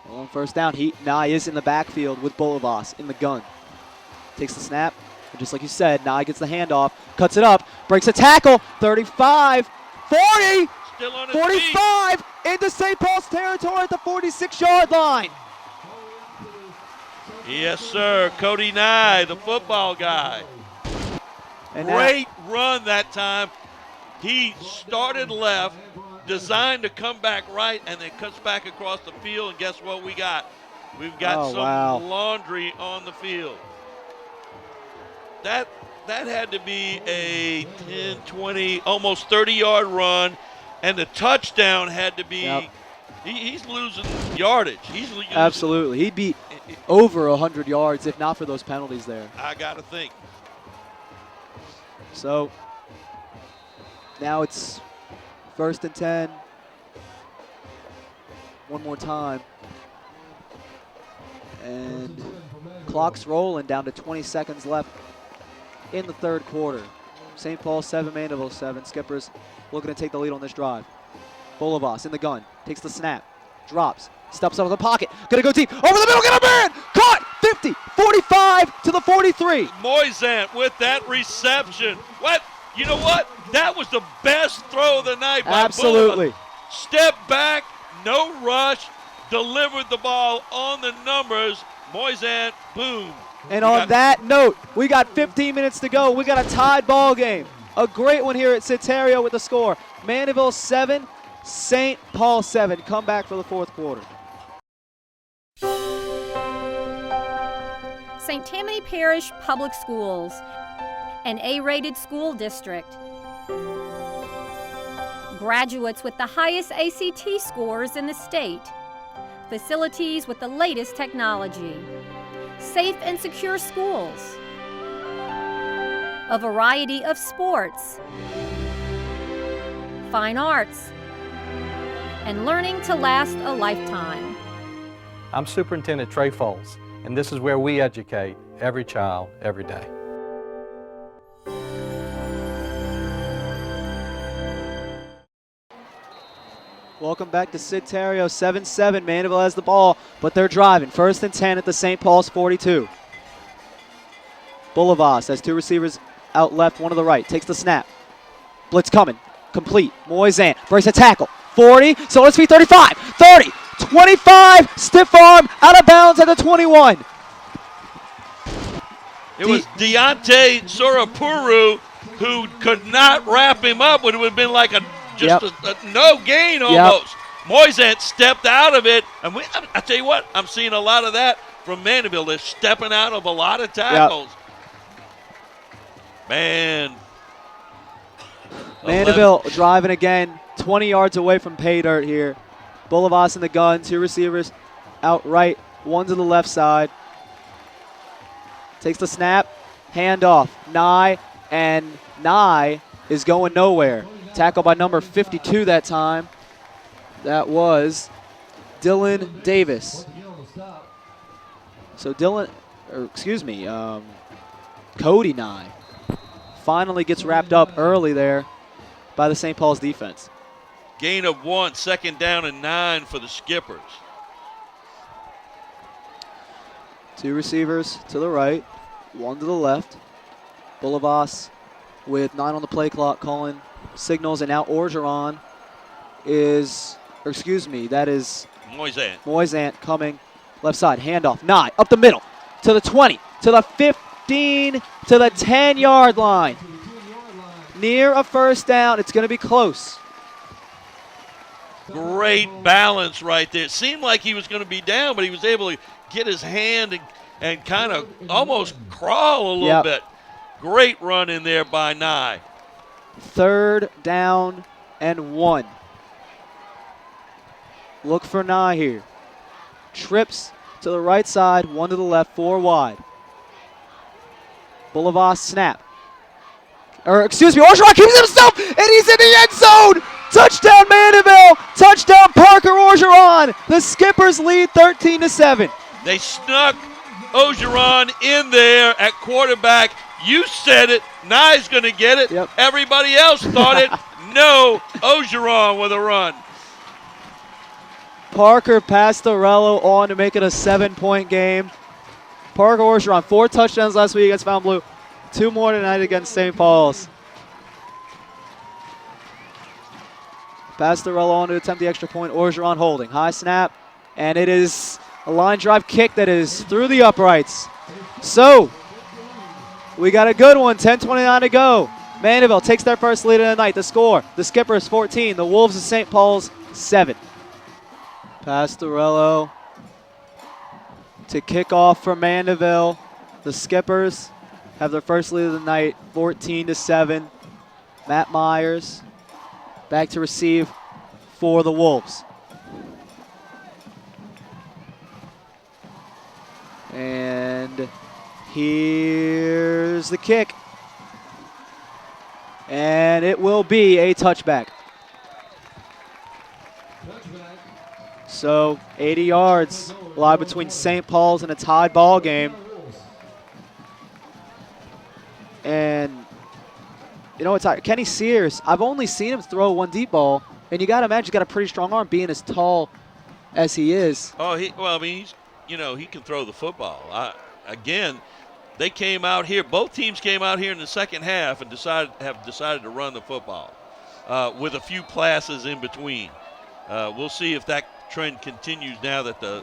H: well, on 1st down, Nye is in the backfield with Boulevas in the gun. Takes the snap. And just like you said, Nye gets the handoff, cuts it up, breaks a tackle, 35, 40,
A: Still on his
H: 45,
A: feet.
H: into St. Paul's territory at the 46-yard line.
A: Yes, sir. Cody Nye, the football guy.
H: And
A: Great run that time. He started left, designed to come back right, and then cuts back across the field. And guess what we got? We've got some laundry on the field. That had to be a 10, 20, almost 30-yard run, and the touchdown had to be he's losing yardage.
H: Absolutely. He'd be over 100 yards if not for those penalties there.
A: I got to think.
H: So now it's 1st and 10. One more time. And clock's rolling down to 20 seconds left in the 3rd quarter. St. Paul 7, Mandeville 7. Skippers looking to take the lead on this drive. Boulevas in the gun. Takes the snap. Drops. Steps out of the pocket. Gonna go deep. Over the middle. Get a man! Caught! 50, 45 to the 43.
A: Moisant with that reception. What? You know what? That was the best throw of the night by
H: Absolutely.
A: Boulevas. Step back, no rush, delivered the ball on the numbers. Moisant, boom.
H: And on that note, we got 15 minutes to go. We got a tied ball game. A great one here at Citerio with the score. Mandeville 7, St. Paul 7. Come back for the 4th quarter.
F: St. Tammany Parish Public Schools, an A-rated school district. Graduates with the highest ACT scores in the state. Facilities with the latest technology. Safe and secure schools. A variety of sports. Fine arts. And learning to last a lifetime.
G: I'm Superintendent Trey Foles, and this is where we educate every child, every day.
H: Welcome back to Citerio, 7-7. Mandeville has the ball, but they're driving. 1st and 10 at the St. Paul's 42. Boulevas has 2 receivers out left, one to the right. Takes the snap. Blitz coming. Complete. Moisan breaks a tackle. 40. So let's be 35. 30. 25. Stiff arm out of bounds at the 21.
A: It was Deontay Sorapuru who could not wrap him up. It would have been like a just no gain almost. Moisant stepped out of it, and I tell you what, I'm seeing a lot of that from Mandeville. They're stepping out of a lot of tackles. Man.
H: Mandeville driving again, 20 yards away from pay dirt here. Bullivas in the gun, 2 receivers out right, 1 to the left side. Takes the snap, handoff, Nye, and Nye is going nowhere. Tackled by number 52 that time. That was Dylan Davis. So Cody Nye finally gets wrapped up early there by the St. Paul's defense.
A: Gain of 1, 2nd down and 9 for the Skippers.
H: 2 receivers to the right, 1 to the left. Bullivas with 9 on the play clock calling signals, and now Orgeron that is Moisant coming left side. Handoff, Nye up the middle to the 20, to the 15, to the 10-yard line. Near a first down. It's going to be close.
A: Great balance right there. It seemed like he was going to be down, but he was able to get his hand and kind of almost crawl a little bit. Great run in there by Nye.
H: 3rd down and 1. Look for Nye here. Trips to the right side, 1 to the left, 4 wide. Bullivas snap. Orgeron keeps himself, and he's in the end zone! Touchdown Mandeville! Touchdown Parker Orgeron! The Skippers lead 13-7.
A: They snuck Orgeron in there at quarterback. You said it. Nye's going to get it.
H: Yep.
A: Everybody else thought it. No, Orgeron with a run.
H: Parker Pastorello on to make it a 7-point game. Parker Orgeron, 4 touchdowns last week against Fountain Blue. 2 more tonight against St. Paul's. Pastorello on to attempt the extra point. Orgeron holding. High snap. And it is a line drive kick that is through the uprights. So, we got a good one. 10:29 to go. Mandeville takes their first lead of the night. The score, the Skippers 14. The Wolves of St. Paul's 7. Pastorello to kick off for Mandeville. The Skippers have their first lead of the night, 14-7. Matt Myers back to receive for the Wolves. And here's the kick. And it will be a touchback. So 80 yards lie between St. Paul's and a tied ball game. And you know what's Kenny Sears, I've only seen him throw 1 deep ball, and you got to imagine he's got a pretty strong arm being as tall as he is.
A: Oh, he can throw the football. Again, they came out here, both teams came out here in the second half and have decided to run the football with a few passes in between. We'll see if that trend continues now that the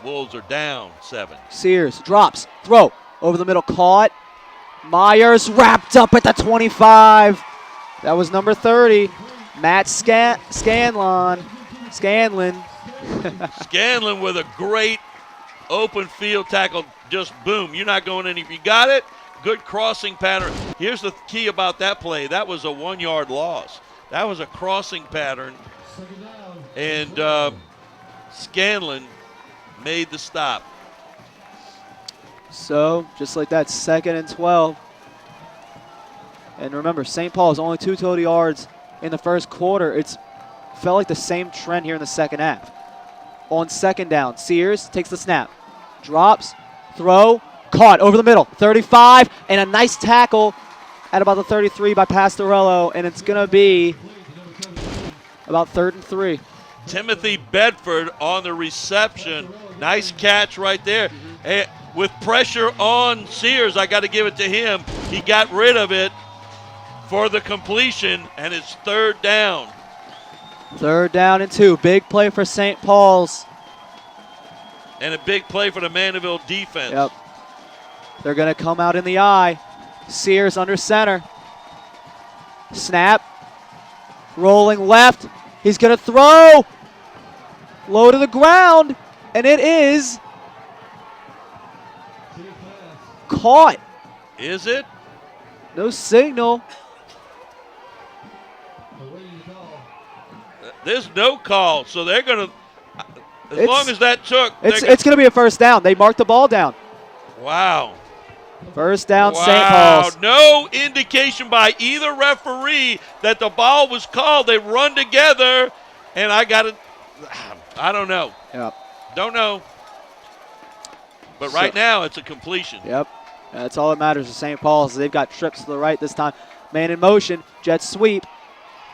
A: Wolves are down 7.
H: Sears drops, throw over the middle, caught. Myers wrapped up at the 25. That was number 30, Matt Scanlon.
A: Scanlon with a great open field tackle. Just boom. You're not going any. You got it. Good crossing pattern. Here's the key about that play. That was a 1-yard loss. That was a crossing pattern. And Scanlon made the stop.
H: So, just like that, 2nd and 12. And remember, St. Paul is only 2 total yards in the first quarter. It's felt like the same trend here in the second half. On 2nd down, Sears takes the snap. Drops, throw, caught over the middle. 35, and a nice tackle at about the 33 by Pastorello. And it's going to be about 3rd and 3.
A: Timothy Bedford on the reception. Nice catch right there. Hey, with pressure on Sears, I got to give it to him. He got rid of it for the completion, and it's 3rd down.
H: 3rd down and 2. Big play for St. Paul's.
A: And a big play for the Mandeville defense.
H: Yep. They're going to come out in the eye. Sears under center. Snap. Rolling left. He's going to throw. Low to the ground. And it is caught.
A: Is it?
H: No signal.
A: There's no call, so they're going to, as
H: It's-
A: long as that took.
H: It's going to be a first down. They marked the ball down.
A: Wow.
H: First down,
A: Wow.
H: St. Paul's.
A: No indication by either referee that the ball was called. They run together, and I don't know.
H: Yep.
A: Don't know. But right now, it's a completion.
H: Yep. That's all that matters to St. Paul's. They've got trips to the right this time. Man in motion, jet sweep.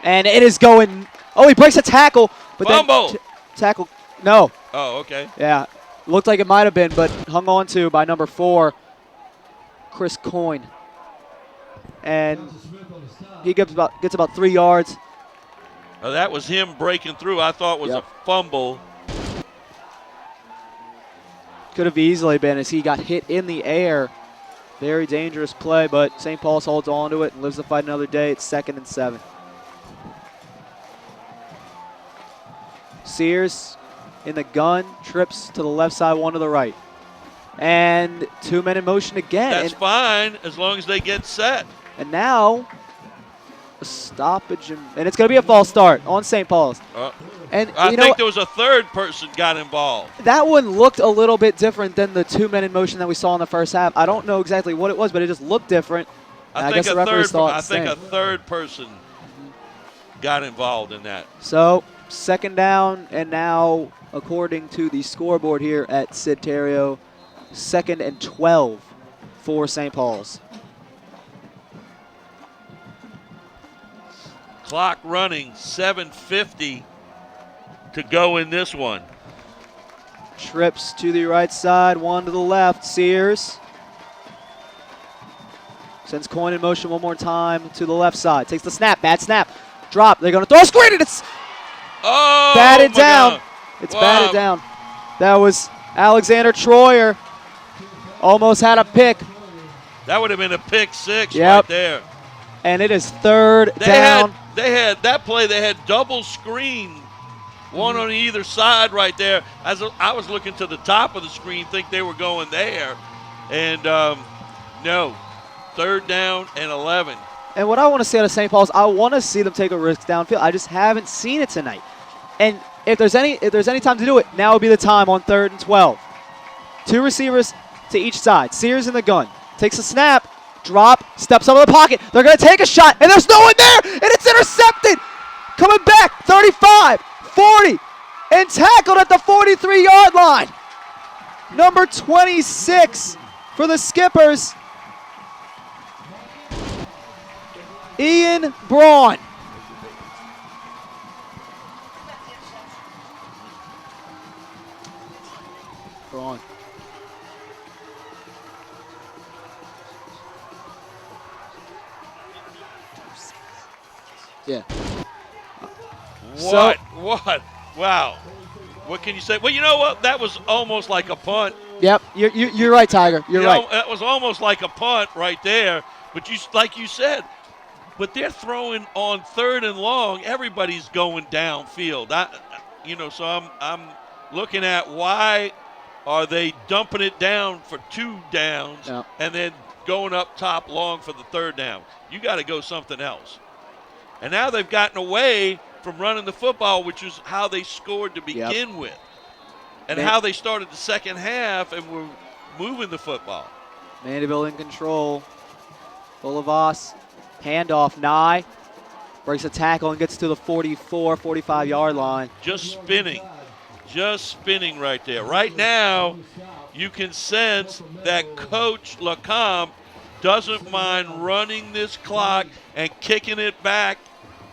H: And it is going. Oh, he breaks a tackle. But
A: Fumble.
H: Then tackle. No.
A: Oh, okay.
H: Yeah. Looked like it might have been, but hung on to by number 4, Chris Coyne. And he gets about 3 yards.
A: Oh, that was him breaking through. I thought it was a fumble.
H: Could have easily been as he got hit in the air. Very dangerous play, but St. Paul's holds on to it and lives to fight another day. It's 2nd and 7. Sears in the gun, trips to the left side, 1 to the right. And 2 men in motion again.
A: That's fine as long as they get set.
H: And now a stoppage, and it's going to be a false start on St. Paul's. And
A: I think there was a third person got involved.
H: That one looked a little bit different than the 2 men in motion that we saw in the first half. I don't know exactly what it was, but it just looked different.
A: I think a third person got involved in that.
H: So 2nd down, and now according to the scoreboard here at Sid Terrio, 2nd and 12 for St. Paul's.
A: Clock running, 7:50 to go in this one.
H: Trips to the right side, 1 to the left. Sears sends Coyne in motion one more time to the left side. Takes the snap, bad snap. Drop, they're going to throw a screen, and it's batted down.
A: God.
H: It's batted down. That was Alexander Troyer. Almost had a pick.
A: That would have been a pick 6
H: Yep.
A: right there.
H: And it is 3rd down.
A: They had that play. They had double screen, one on either side right there. As I was looking to the top of the screen, think they were going there, and no, 3rd down and 11.
H: And what I want to see out of St. Paul's, I want to see them take a risk downfield. I just haven't seen it tonight. And if there's any time to do it, now would be the time on 3rd and 12. 2 receivers to each side. Sears in the gun. Takes a snap. Drop. Steps out of the pocket. They're going to take a shot. And there's no one there. And it's intercepted. Coming back. 35, 40. And tackled at the 43-yard line. Number 26 for the Skippers, Ian Braun. Braun. Yeah.
A: What? Wow. What can you say? Well, you know what? That was almost like a punt.
H: Yep, you're right, Tiger. You're right.
A: That was almost like a punt right there. But like you said, but they're throwing on 3rd and long. Everybody's going downfield. So I'm looking at why are they dumping it down for 2 downs and then going up top long for the 3rd down? You got to go something else. And now they've gotten away from running the football, which is how they scored to begin with, and how they started the second half and were moving the football.
H: Mandeville in control. Bolivas, handoff, Nye. Breaks a tackle and gets to the 44, 45-yard line.
A: Just spinning right there. Right now, you can sense that Coach LeCompte doesn't mind running this clock and kicking it back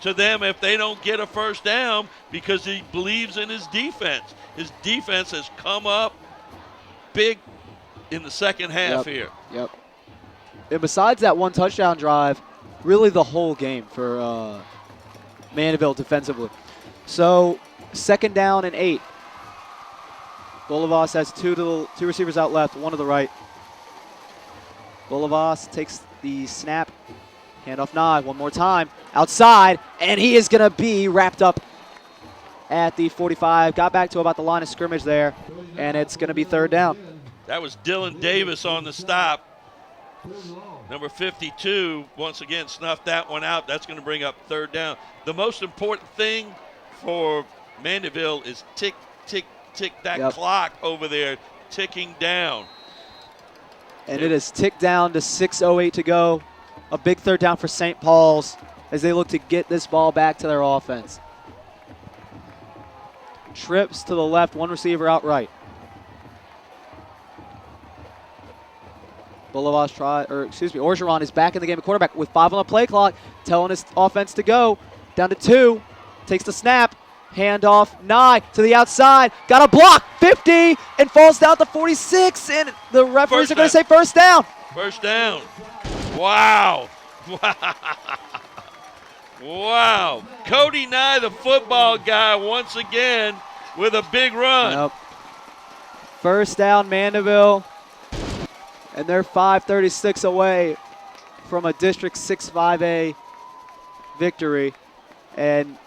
A: to them if they don't get a first down because he believes in his defense. His defense has come up big in the second half here.
H: Yep. And besides that 1 touchdown drive, really the whole game for Mandeville defensively. So 2nd down and 8. Bolivas has 2 receivers out left, 1 to the right. Bolivas takes the snap, Handoff Nye one more time. Outside, and he is going to be wrapped up at the 45. Got back to about the line of scrimmage there, and it's going to be third down.
A: That was Dylan Davis on the stop. Number 52, once again, snuffed that one out. That's going to bring up third down. The most important thing for Mandeville is tick, tick, tick, that clock over there ticking down.
H: And it is ticked down to 6:08 to go. A big third down for St. Paul's as they look to get this ball back to their offense. Trips to the left, one receiver out right. Orgeron is back in the game at quarterback with 5 on the play clock, telling his offense to go. Down to 2, takes the snap, handoff, Nye to the outside, got a block, 50, and falls down to 46, and the referees are going to say first down.
A: First down. Wow. Wow. Cody Nye, the football guy, once again with a big run.
H: Yep. First down, Mandeville. And they're 5:36 away from a District 6-5A victory. And,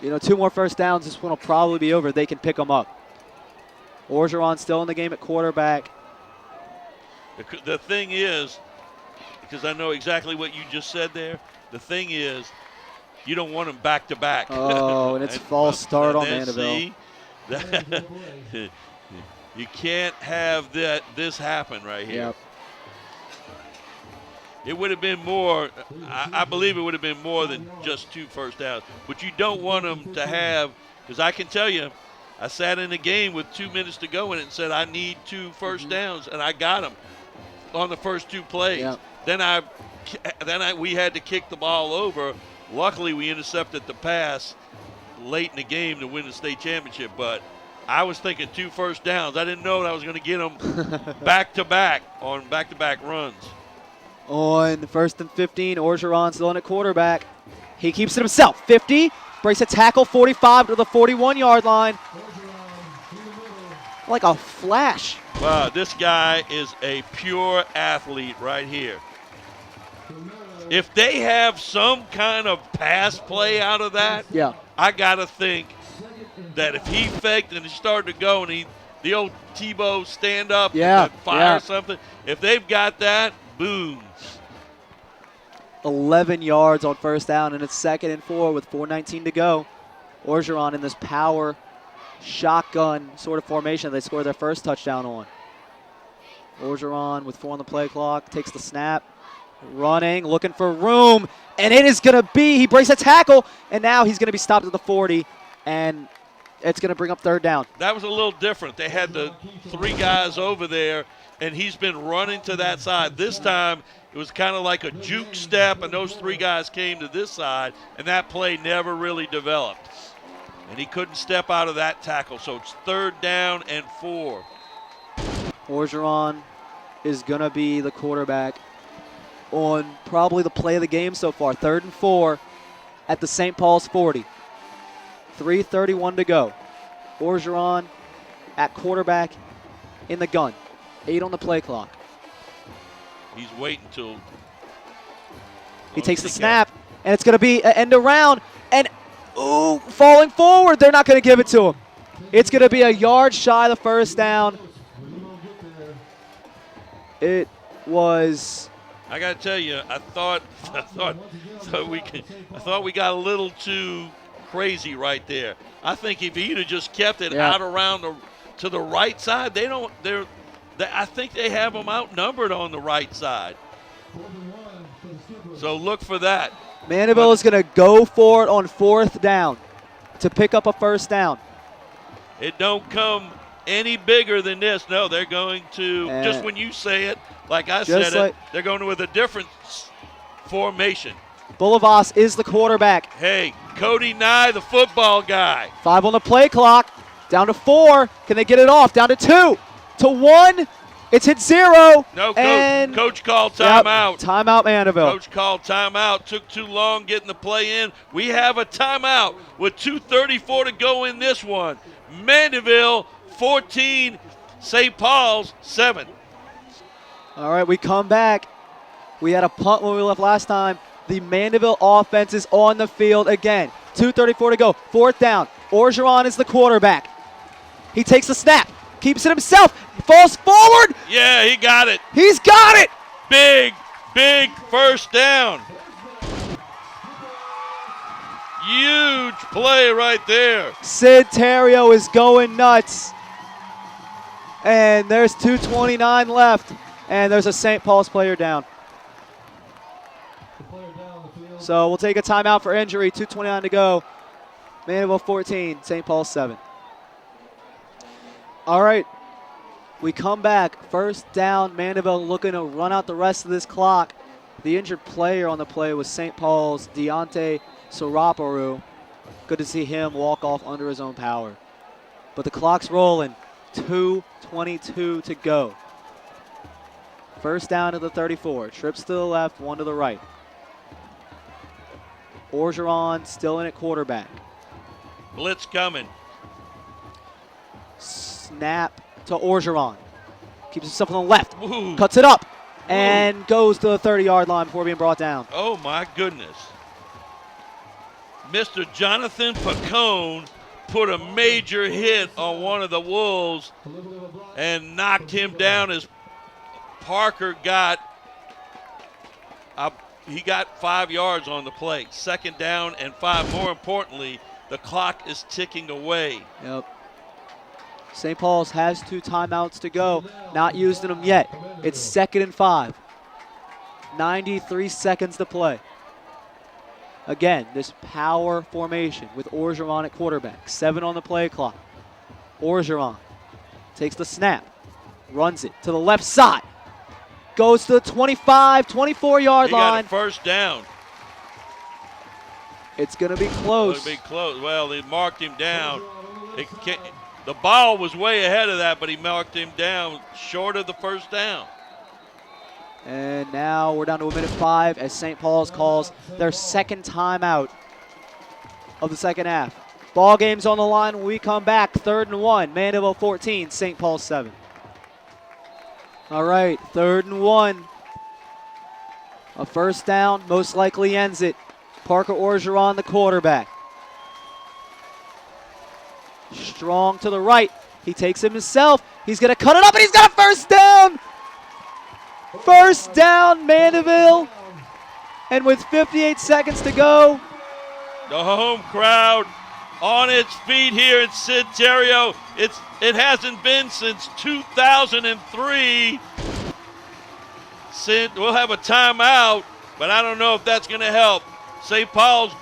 H: 2 more first downs, this one will probably be over. They can pick them up. Orgeron still in the game at quarterback.
A: The thing is, because I know exactly what you just said there, the thing is, you don't want them back to back.
H: Oh, and it's false start on Mandeville.
A: You can't have this happen right here.
H: Yep.
A: It would have been more, I believe it would have been more than just 2 first downs. But you don't want them to have, because I can tell you, I sat in a game with 2 minutes to go in it and said, I need 2 first downs, and I got them on the first 2 plays.
H: Yep.
A: Then we had to kick the ball over. Luckily, we intercepted the pass late in the game to win the state championship, but I was thinking 2 first downs. I didn't know that I was going to get them back-to-back on back-to-back runs.
H: On 1st and 15, Orgeron still in at quarterback. He keeps it himself. 50, breaks a tackle, 45 to the 41-yard line. Like a flash.
A: Wow, this guy is a pure athlete right here. If they have some kind of pass play out of that, I got to think that if he faked and he started to go and the old Tebow stand up and fire something, if they've got that, boom.
H: 11 yards on first down, and it's 2nd and 4 with 4:19 to go. Orgeron in this power shotgun sort of formation they scored their first touchdown on. Orgeron with 4 on the play clock, takes the snap, running, looking for room, and it is going to be, he breaks a tackle, and now he's going to be stopped at the 40, and it's going to bring up third down.
A: That was a little different. They had the 3 guys over there, and he's been running to that side. This time, it was kind of like a juke step, and those 3 guys came to this side, and that play never really developed. And he couldn't step out of that tackle, so it's 3rd down and 4.
H: Orgeron is going to be the quarterback on probably the play of the game so far. 3rd and 4 at the St. Paul's 40. 3:31 to go. Orgeron at quarterback in the gun. 8 on the play clock.
A: He's waiting till
H: he takes the snap, and it's going to be an end around, and falling forward. They're not going to give it to him. It's going to be a yard shy of the first down. It was.
A: I got to tell you, I thought we got a little too crazy right there. I think if he'd have just kept it out around to the right side, I think they have them outnumbered on the right side. So look for that.
H: Mandeville is going to go for it on 4th down to pick up a first down.
A: It don't come any bigger than this. No, they're going to, just when you say it, like I said it, they're going with a different formation.
H: Bullivas is the quarterback.
A: Hey, Cody Nye, the football guy.
H: 5 on the play clock. Down to 4. Can they get it off? Down to 2. To 1. It's hit 0.
A: No, coach called timeout.
H: Timeout, Mandeville.
A: Coach called timeout. Took too long getting the play in. We have a timeout with 2:34 to go in this one. Mandeville 14, St. Paul's 7.
H: All right, we come back. We had a punt when we left last time. The Mandeville offense is on the field again. 2:34 to go. 4th down. Orgeron is the quarterback. He takes the snap. Keeps it himself. Falls forward.
A: Yeah, he got it.
H: He's got it.
A: Big first down. Huge play right there.
H: Sid Terrio is going nuts. And there's 2:29 left. And there's a St. Paul's player down. So we'll take a timeout for injury. 2:29 to go. Mandeville 14, St. Paul 7. All right. We come back. 1st down. Mandeville looking to run out the rest of this clock. The injured player on the play was St. Paul's Deontay Saraparu. Good to see him walk off under his own power. But the clock's rolling. 2:22 to go. 1st down to the 34. Trips to the left, 1 to the right. Orgeron still in at quarterback.
A: Blitz coming.
H: Snap to Orgeron. Keeps himself on the left.
A: Ooh.
H: Cuts it up. And goes to the 30-yard line before being brought down.
A: Oh, my goodness. Mr. Jonathan Pacone put a major hit on one of the Wolves and knocked him down as Parker got he got 5 yards on the play. 2nd down and 5. More importantly, the clock is ticking away.
H: Yep. St. Paul's has 2 timeouts to go. Not using them yet. It's 2nd and 5. 93 seconds to play. Again, this power formation with Orgeron at quarterback. 7 on the play clock. Orgeron takes the snap. Runs it to the left side. Goes to the 25, 24-yard line.
A: He got a 1st down.
H: It's going to be close.
A: It'll be close. Well, they marked him down. The ball was way ahead of that, but he marked him down short of the 1st down.
H: And now we're down to 1:05 as St. Paul's calls their 2nd timeout of the 2nd half. Ball game's on the line when we come back. 3rd and 1. Mandeville 14, St. Paul 7. All right, 3rd and 1. A 1st down most likely ends it. Parker Orgeron, the quarterback. Strong to the right. He takes him himself. He's going to cut it up, and he's got a 1st down. 1st down, Mandeville. And with 58 seconds to go.
A: The home crowd on its feet here at Sid Terrio. It hasn't been since 2003. Sid, we'll have a timeout, but I don't know if that's going to help. St. Paul's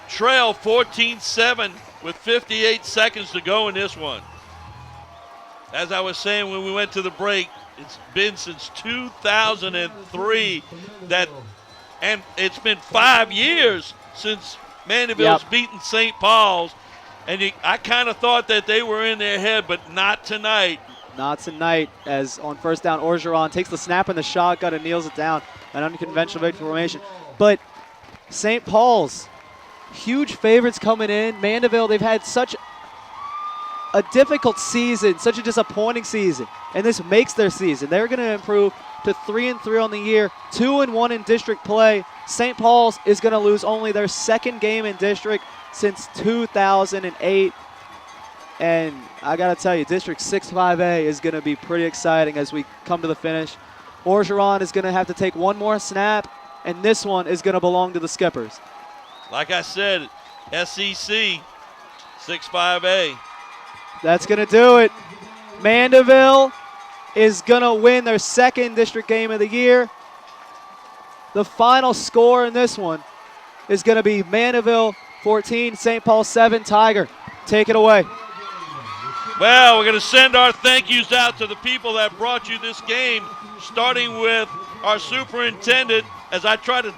A: trail 14-7 with 58 seconds to go in this one. As I was saying when we went to the break, it's been since 2003 and it's been 5 years since Mandeville's beaten St. Paul's. And I kind of thought that they were in their head, but not tonight.
H: Not tonight, as on 1st down, Orgeron takes the snap in the shotgun and kneels it down. An unconventional victory formation. But St. Paul's, huge favorites coming in. Mandeville, they've had such a difficult season, such a disappointing season, and this makes their season. They're going to improve to 3-3 on the year, 2-1 in district play. St. Paul's is going to lose only their 2nd game in district since 2008. And I got to tell you, District 6-5A is going to be pretty exciting as we come to the finish. Orgeron is going to have to take one more snap, and this one is going to belong to the Skippers.
A: Like I said, SEC 6-5A.
H: That's going to do it. Mandeville is going to win their 2nd district game of the year. The final score in this one is going to be Mandeville 14, St. Paul 7. Tiger, take it away.
A: Well, we're going to send our thank yous out to the people that brought you this game, starting with our superintendent, as I try to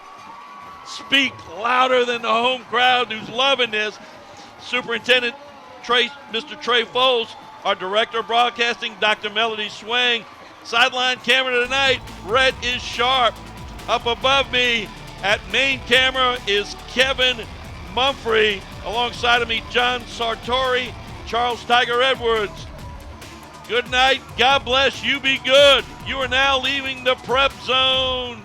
A: speak louder than the home crowd who's loving this. Superintendent Mr. Trey Foles, our director of broadcasting, Dr. Melody Swang. Sideline camera tonight, Rhett is sharp. Up above me at main camera is Kevin Mumphrey. Alongside of me, John Sartori, Charles Tiger Edwards. Good night. God bless. You be good. You are now leaving the prep zone.